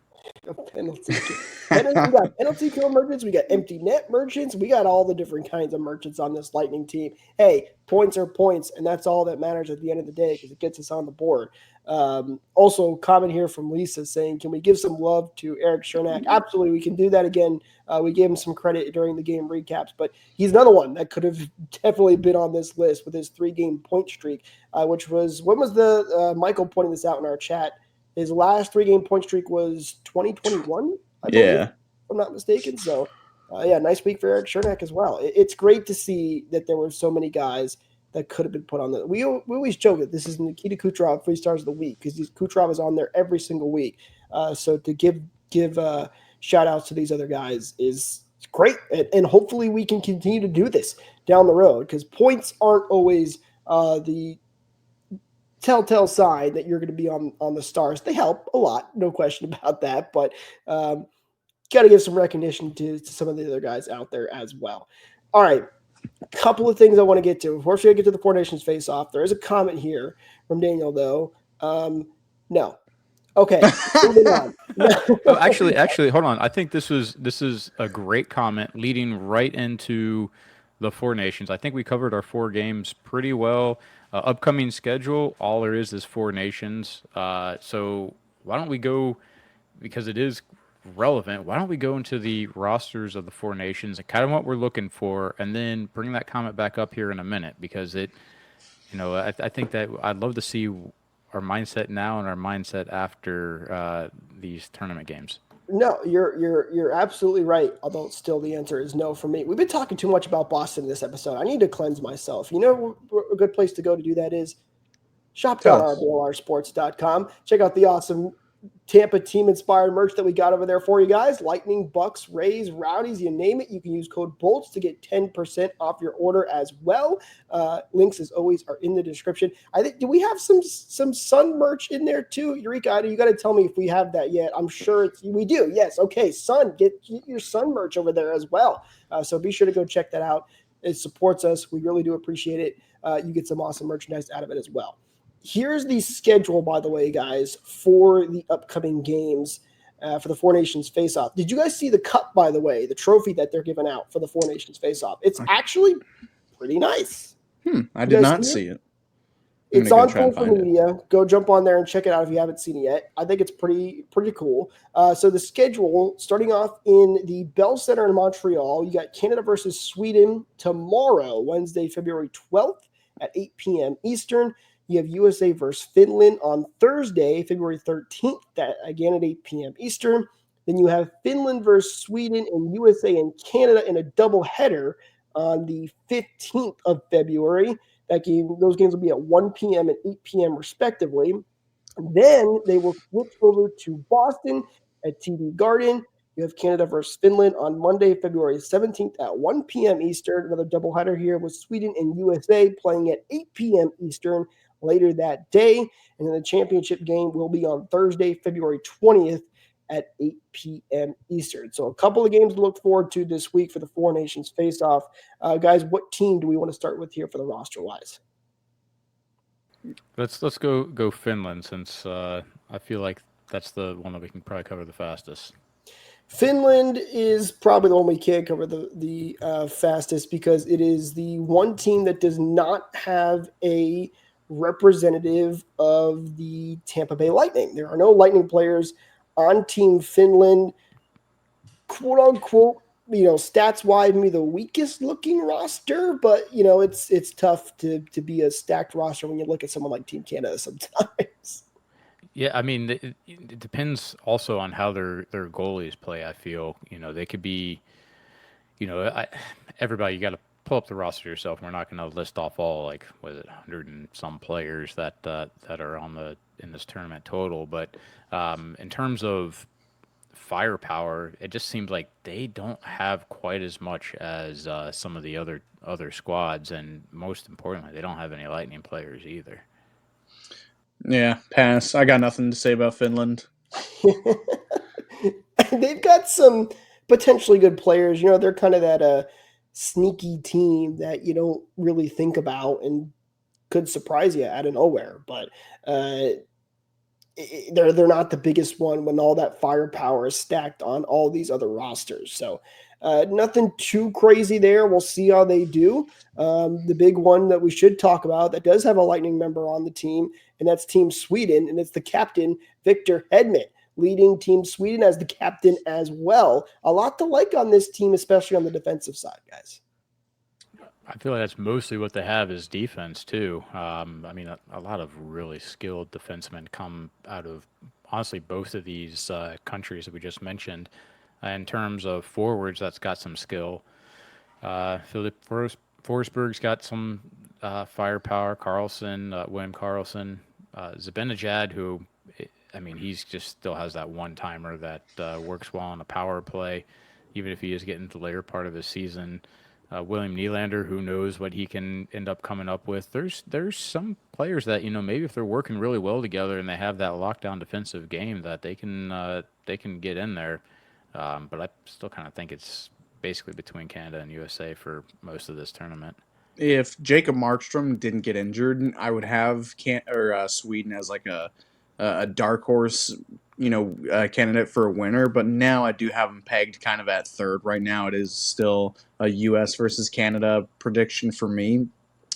Penalty kill. We got penalty kill merchants. We got empty net merchants. We got all the different kinds of merchants on this Lightning team. Hey, points are points, and that's all that matters at the end of the day because it gets us on the board. Also, comment here from Lisa saying, can we give some love to Eric Chernak? Absolutely, we can do that again. We gave him some credit during the game recaps, but he's another one that could have definitely been on this list with his 3-game point streak, which was, when was the Michael pointing this out in our chat? His last 3-game point streak was 2021, I believe, if I'm not mistaken. So, nice week for Eric Chernak as well. It's great to see that there were so many guys that could have been put on the. We always joke that this is Nikita Kucherov 3 stars of the week because Kucherov is on there every single week. So to give shout outs to these other guys is great, and hopefully we can continue to do this down the road because points aren't always the telltale sign that you're going to be on the stars. They help a lot, no question about that, but got to give some recognition to some of the other guys out there as well. All right, a couple of things I want to get to. Before we get to the Four Nations face-off, there is a comment here from Daniel, though. No. Okay, moving on. Oh, actually, hold on. I think this is a great comment leading right into the Four Nations. I think we covered our 4 games pretty well. Upcoming schedule, all there is 4 nations. So why don't we go, because it is relevant, why don't we go into the rosters of the 4 nations and kind of what we're looking for, and then bring that comment back up here in a minute, because I think that I'd love to see our mindset now and our mindset after these tournament games. No, you're absolutely right. Although still the answer is no for me. We've been talking too much about Boston this episode. I need to cleanse myself. You know, a good place to go to do that is shop.rblrsports.com. Check out the awesome Tampa team-inspired merch that we got over there for you guys. Lightning, Bucks, Rays, Rowdies, you name it. You can use code BOLTS to get 10% off your order as well. Links, as always, are in the description. I think, do we have some Sun merch in there too? Eureka, you got to tell me if we have that yet. I'm sure we do. Yes. Okay, Sun, get your Sun merch over there as well. So be sure to go check that out. It supports us. We really do appreciate it. You get some awesome merchandise out of it as well. Here's the schedule, by the way, guys, for the upcoming games for the Four Nations face-off. Did you guys see the cup, by the way, the trophy that they're giving out for the Four Nations face-off? It's actually pretty nice. I did not see it. It's on social media. Go jump on there and check it out if you haven't seen it yet. I think it's pretty cool. So the schedule, starting off in the Bell Center in Montreal, you got Canada versus Sweden tomorrow, Wednesday, February 12th at 8 p.m. Eastern. You have USA versus Finland on Thursday, February 13th, again at 8 p.m. Eastern. Then you have Finland versus Sweden and USA and Canada in a doubleheader on the 15th of February. Those games will be at 1 p.m. and 8 p.m. respectively. Then they will switch over to Boston at TD Garden. You have Canada versus Finland on Monday, February 17th at 1 p.m. Eastern. Another doubleheader here with Sweden and USA playing at 8 p.m. Eastern later that day. And then the championship game will be on Thursday, February 20th at 8 p.m. Eastern. So a couple of games to look forward to this week for the Four Nations face-off. Guys, what team do we want to start with here for the roster-wise? Let's go Finland, since I feel like that's the one that we can probably cover the fastest. Finland is probably the one we can't cover the fastest, because it is the one team that does not have a representative of the Tampa Bay Lightning. There are no Lightning players on Team Finland. Quote unquote, stats wise, maybe the weakest looking roster, but it's tough to be a stacked roster when you look at someone like Team Canada sometimes. Yeah, I mean, it depends also on how their goalies play. I feel they could be, everybody, you got to pull up the roster yourself. We're not going to list off all, like, what is it, 100 and some players that are in this tournament total. But in terms of firepower, it just seems like they don't have quite as much as some of the other squads, and most importantly, they don't have any Lightning players either. Yeah, pass. I got nothing to say about Finland. They've got some potentially good players. They're kind of that sneaky team that you don't really think about and could surprise you out of nowhere. But they're not the biggest one when all that firepower is stacked on all these other rosters. So nothing too crazy there. We'll see how they do. The big one that we should talk about that does have a Lightning member on the team, and that's Team Sweden, and it's the captain, Victor Hedman, leading Team Sweden as the captain as well. A lot to like on this team, especially on the defensive side, guys. I feel like that's mostly what they have is defense too. I mean, a lot of really skilled defensemen come out of, honestly, both of these countries that we just mentioned. In terms of forwards, that's got some skill. Philip Forsberg's got some firepower. William Karlsson, Zibanejad, who, I mean, he's just still has that one-timer that works well on a power play, even if he is getting to the later part of his season. William Nylander, who knows what he can end up coming up with. There's some players that maybe if they're working really well together and they have that lockdown defensive game, that they can get in there. But I still kind of think it's basically between Canada and USA for most of this tournament. If Jacob Markstrom didn't get injured, I would have Sweden as like a dark horse, candidate for a winner. But now I do have them pegged kind of at third. Right now, it is still a U.S. versus Canada prediction for me.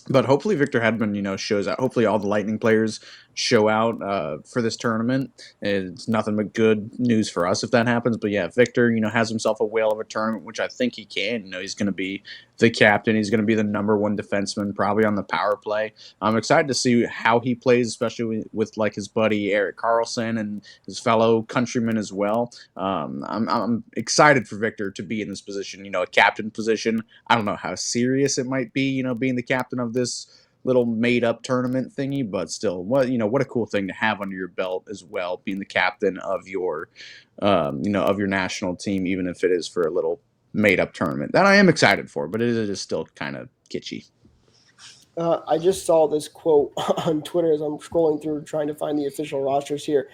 But hopefully Victor Hedman, shows out. Hopefully all the Lightning players show out for this tournament. It's nothing but good news for us if that happens. But yeah, Victor, has himself a whale of a tournament, which I think he can. He's going to be the captain. He's going to be the number one defenseman, probably on the power play. I'm excited to see how he plays, especially with like his buddy Erik Karlsson and his fellow countrymen as well. I'm excited for Victor to be in this position, a captain position. I don't know how serious it might be, being the captain of this little made-up tournament thingy, but still, what a cool thing to have under your belt as well, being the captain of your, of your national team, even if it is for a little made-up tournament. That I am excited for, but it is still kind of kitschy. I just saw this quote on Twitter as I'm scrolling through trying to find the official rosters here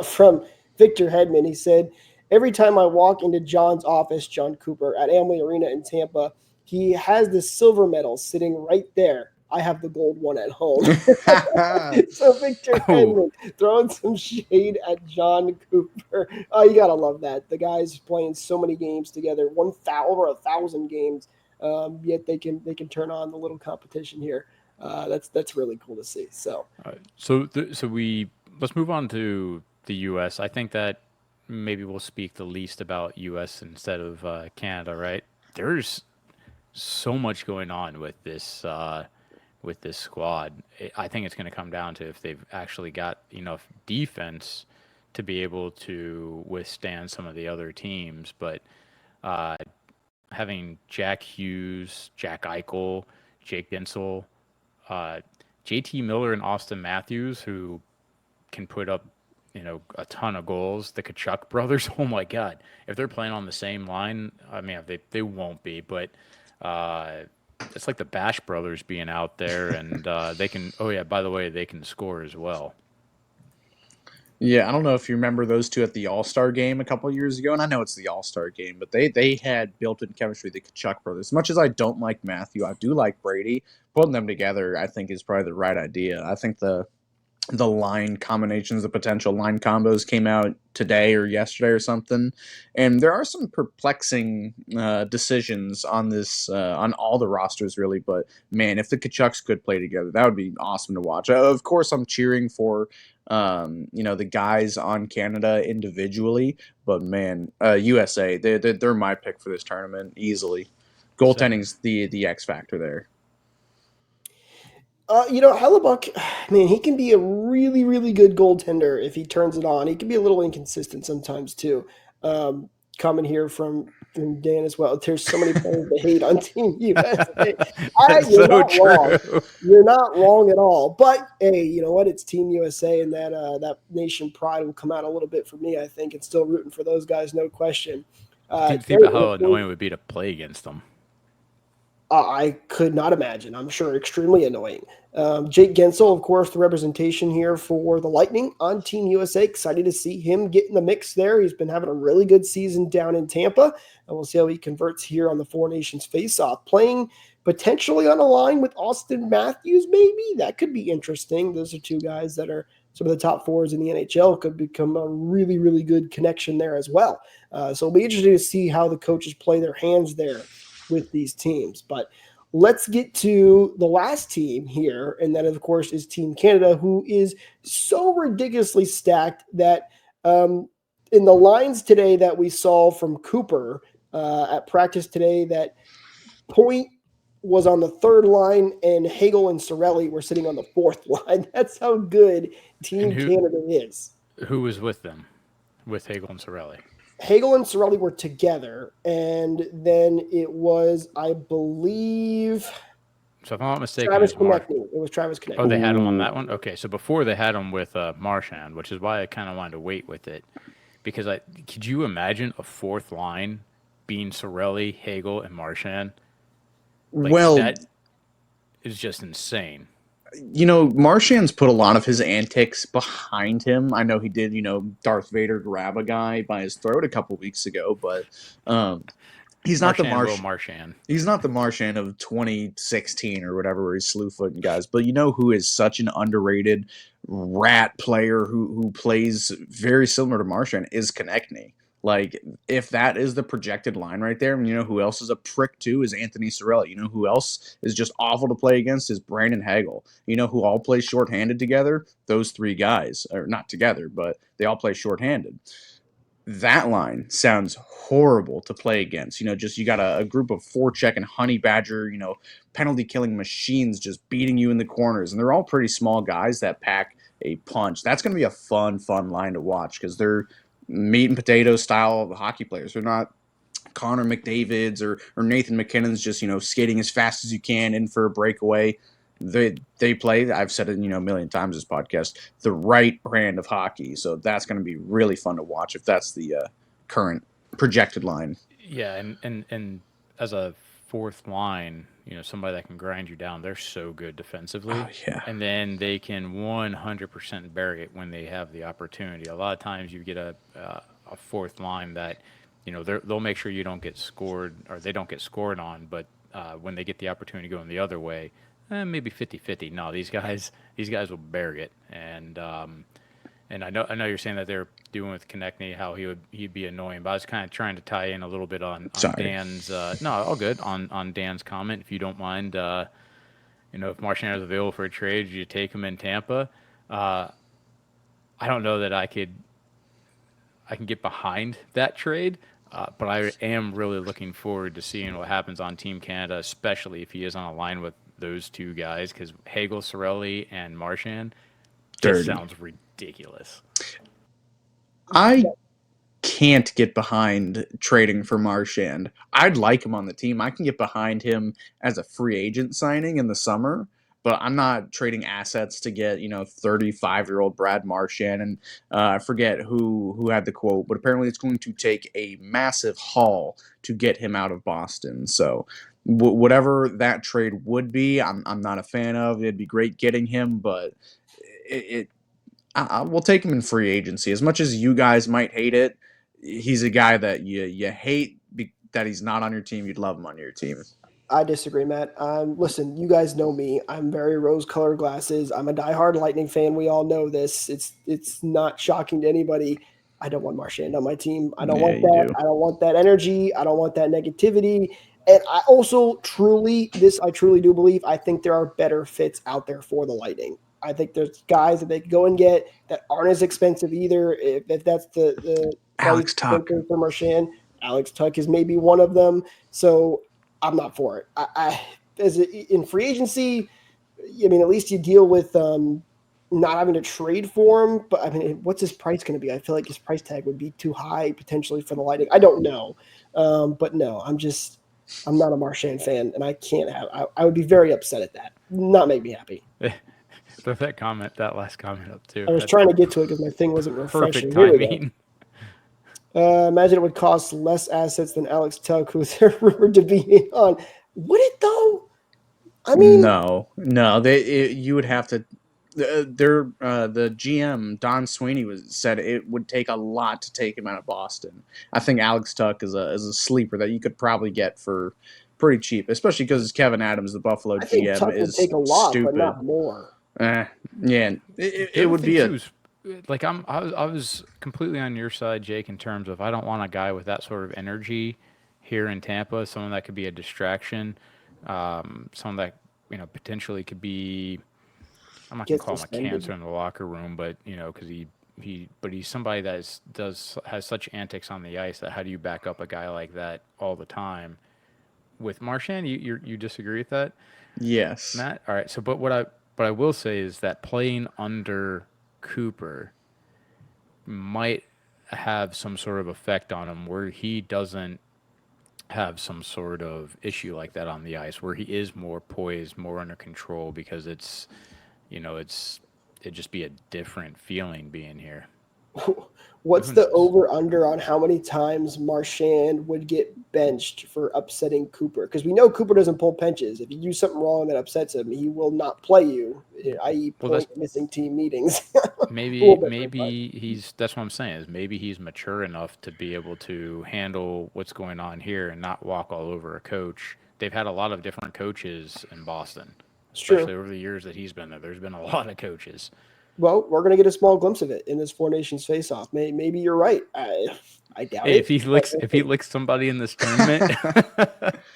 from Victor Hedman. He said, "Every time I walk into John's office, John Cooper, at Amway Arena in Tampa, he has the silver medal sitting right there. I have the gold one at home." So Victor Hedman throwing some shade at John Cooper. Oh, you got to love that. The guy's playing so many games together, over 1,000 games. Yet they can turn on the little competition here. That's really cool to see. So, let's move on to the U.S. I think that maybe we'll speak the least about U.S. instead of Canada. Right? There's so much going on with this squad. I think it's going to come down to if they've actually got enough defense to be able to withstand some of the other teams, but. Having Jack Hughes, Jack Eichel, Jake Gensel, JT Miller, and Austin Matthews, who can put up, a ton of goals. The Kachuk brothers, oh my God. If they're playing on the same line, I mean, they won't be, but it's like the Bash brothers being out there, and they can, oh yeah, by the way, they can score as well. Yeah, I don't know if you remember those two at the All-Star game a couple of years ago, and I know it's the All-Star game, but they had built-in chemistry, the Kachuk brothers. As much as I don't like Matthew, I do like Brady. Putting them together, I think, is probably the right idea. I think the line combinations, the potential line combos came out today or yesterday or something, and there are some perplexing decisions on this on all the rosters really. But man, if the Kachucks could play together, that would be awesome to watch. Of course, I'm cheering for the guys on Canada individually, but man, USA, they're my pick for this tournament easily. Same. Goaltending's the X factor there. Hellebuck, man, he can be a really, really good goaltender if he turns it on. He can be a little inconsistent sometimes too. Coming here from Dan as well. There's so many players to hate on Team USA. That's You're so not wrong. true. You're not wrong at all. But hey, you know what? It's Team USA, and that nation pride will come out a little bit for me, I think, and still rooting for those guys, no question. Think about how annoying it would be to play against them. I could not imagine. I'm sure extremely annoying. Jake Gensel, of course, the representation here for the Lightning on Team USA. Excited to see him get in the mix there. He's been having a really good season down in Tampa, and we'll see how he converts here on the Four Nations face-off. Playing potentially on a line with Austin Matthews, maybe. That could be interesting. Those are two guys that are some of the top fours in the NHL. Could become a really, really good connection there as well. So it'll be interesting to see how the coaches play their hands there with these teams. But let's get to the last team here, and that, of course, is Team Canada, who is so ridiculously stacked that in the lines today that we saw from Cooper at practice today, that Point was on the third line, and Hagel and Sorelli were sitting on the fourth line. That's how good And Team Canada is. who was with them, with Hagel and Sorelli? Hagel and Sorelli were together, and then it was, I believe, So if I'm not mistaken, Travis it was Konechny. It was Travis Konechny. Oh, they had him on that one. Okay, so before they had him with Marchand, which is why I kind of wanted to wait with it, because could you imagine a fourth line being Sorelli, Hagel, and Marchand? Well, that is just insane. Marchand's put a lot of his antics behind him. I know he did, Darth Vader grab a guy by his throat a couple weeks ago, but he's not Marchand. He's not the Marchand of 2016 or whatever, where he's slew-footing guys. But you know who is such an underrated rat player who plays very similar to Marchand is Konechny. Like, if that is the projected line right there, and you know who else is a prick too is Anthony Cirelli. You know who else is just awful to play against is Brandon Hagel. You know who all play shorthanded together? Those three guys. Or not together, but they all play shorthanded. That line sounds horrible to play against. Just you got a group of forecheck and honey badger, penalty killing machines just beating you in the corners. And they're all pretty small guys that pack a punch. That's going to be a fun line to watch because they're meat and potato style of hockey players. They're not Connor McDavid's or Nathan McKinnon's just, skating as fast as you can in for a breakaway. They play, I've said it, a million times this podcast, the right brand of hockey. So that's going to be really fun to watch if that's the current projected line. Yeah, and as a fourth line, somebody that can grind you down, they're so good defensively. Oh, yeah. And then they can 100% bury it when they have the opportunity. A lot of times you get a fourth line that, they'll make sure you don't get scored or they don't get scored on, but when they get the opportunity going the other way, maybe 50-50. No, these guys will bury it. And I know you're saying that they're doing with Konechny how he'd be annoying, but I was kind of trying to tie in a little bit on Dan's no, all good on Dan's comment, if you don't mind. If Marchand is available for a trade, you take him in Tampa. I don't know that I can get behind that trade, but I am really looking forward to seeing what happens on Team Canada, especially if he is on a line with those two guys, because Hagel, Sorelli, and Marchand just sounds ridiculous. I can't get behind trading for Marchand. I'd like him on the team. I can get behind him as a free agent signing in the summer, but I'm not trading assets to get 35-year-old Brad Marchand. And I forget who had the quote, but apparently it's going to take a massive haul to get him out of Boston. So whatever that trade would be, I'm not a fan of. It'd be great getting him, but we'll take him in free agency. As much as you guys might hate it, he's a guy that you hate that he's not on your team. You'd love him on your team. I disagree, Matt. Listen, you guys know me. I'm very rose-colored glasses. I'm a diehard Lightning fan. We all know this. It's not shocking to anybody. I don't want Marchand on my team. I don't want that. I don't want that energy. I don't want that negativity. And I also truly do believe, I think there are better fits out there for the Lightning. I think there's guys that they could go and get that aren't as expensive either. If that's the Alex price Tuch for Marchand, Alex Tuch is maybe one of them. So I'm not for it. In free agency, I mean, at least you deal with not having to trade for him. But I mean, what's his price going to be? I feel like his price tag would be too high potentially for the Lightning. I don't know, but no, I'm not a Marchand fan, and I can't have. I would be very upset at that. Not make me happy. Throw that last comment up too. I was trying to get to it because my thing wasn't refreshing. Perfect timing. Imagine it would cost less assets than Alex Tuch, who's rumored to be on. Would it though? I mean, no. You would have to. The GM Don Sweeney said it would take a lot to take him out of Boston. I think Alex Tuch is a sleeper that you could probably get for pretty cheap, especially because Kevin Adams, the Buffalo GM, Tuch is would take a lot, stupid. but not more. Yeah, it would be I was completely on your side, Jake, in terms of I don't want a guy with that sort of energy here in Tampa. Someone that could be a distraction, someone that potentially could be. I'm not gonna call him a cancer in the locker room, but because he's somebody that has such antics on the ice that how do you back up a guy like that all the time? With Marchand, you disagree with that? Yes, Matt. All right. So, but what I will say is that playing under Cooper might have some sort of effect on him where he doesn't have some sort of issue like that on the ice, where he is more poised, more under control, because it'd just be a different feeling being here. What's the over-under on how many times Marchand would get benched for upsetting Cooper? Because we know Cooper doesn't pull benches. If you do something wrong that upsets him, he will not play you, i.e. missing team meetings. maybe that's what I'm saying, is maybe he's mature enough to be able to handle what's going on here and not walk all over a coach. They've had a lot of different coaches in Boston, especially over the years that he's been there. There's been a lot of coaches. Well, we're going to get a small glimpse of it in this Four Nations face-off. Maybe you're right. I doubt it. If he licks somebody in this tournament,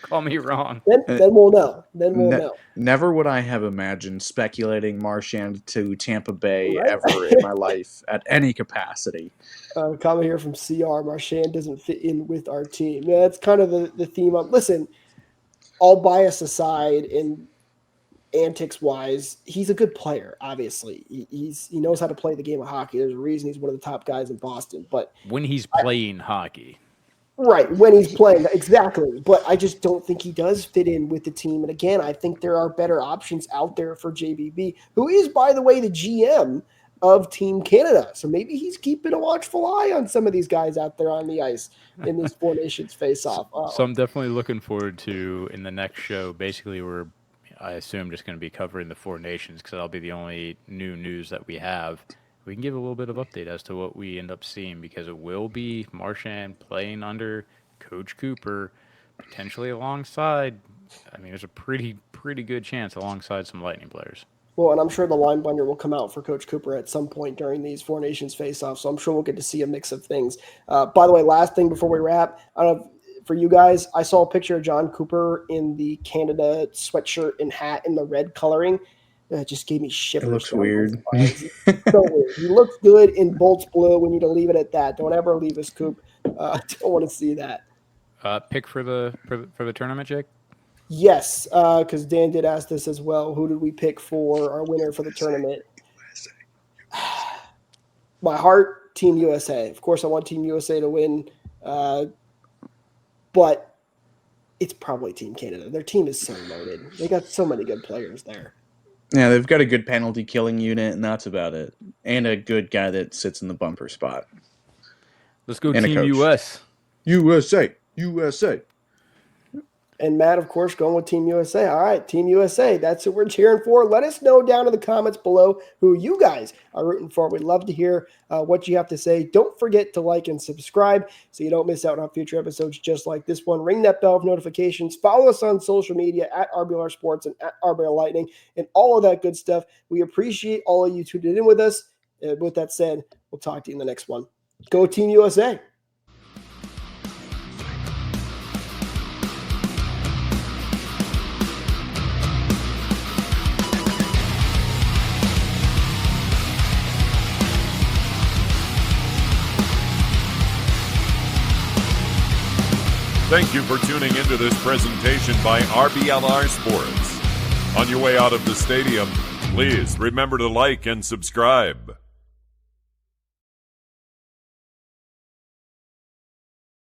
call me wrong. Then we'll know. Know. Never would I have imagined speculating Marchand to Tampa Bay ever in my life at any capacity. Comment here from CR. Marchand doesn't fit in with our team. Yeah, that's kind of the theme of. Listen, all bias aside, and antics-wise, he's a good player. Obviously, he knows how to play the game of hockey. There's a reason he's one of the top guys in Boston. But when he's playing hockey, right, when he's playing, exactly. But I just don't think he does fit in with the team. And again, I think there are better options out there for JBB, who is, by the way, the GM of Team Canada. So maybe he's keeping a watchful eye on some of these guys out there on the ice in this Four Nations face-off. So I'm definitely looking forward to, in the next show, basically I assume just going to be covering the Four Nations, because that'll be the only new news that we have. We can give a little bit of update as to what we end up seeing, because it will be Marchand playing under Coach Cooper, potentially alongside. I mean, there's a pretty good chance alongside some Lightning players. Well, and I'm sure the line blender will come out for Coach Cooper at some point during these Four Nations face-offs, so I'm sure we'll get to see a mix of things. By the way, last thing before we wrap, I don't know for you guys, I saw a picture of John Cooper in the Canada sweatshirt and hat in the red coloring. It just gave me shivers. It looks weird. So weird. He looks good in Bolts blue. We need to leave it at that. Don't ever leave us, Coop. I don't want to see that. Pick for the tournament, Jake? Yes, because Dan did ask this as well. Who did we pick for our winner for the tournament? My heart, Team USA. Of course, I want Team USA to win. But it's probably Team Canada. Their team is so loaded. They got so many good players there. Yeah, they've got a good penalty killing unit, and that's about it. And a good guy that sits in the bumper spot. Let's go Team US. USA. And Matt, of course, going with Team USA. All right, Team USA. That's what we're cheering for. Let us know down in the comments below who you guys are rooting for. We'd love to hear what you have to say. Don't forget to like and subscribe so you don't miss out on future episodes just like this one. Ring that bell for notifications. Follow us on social media at RBLR Sports and at RBL Lightning and all of that good stuff. We appreciate all of you tuning in with us. With that said, we'll talk to you in the next one. Go Team USA. Thank you for tuning into this presentation by RBLR Sports. On your way out of the stadium, please remember to like and subscribe.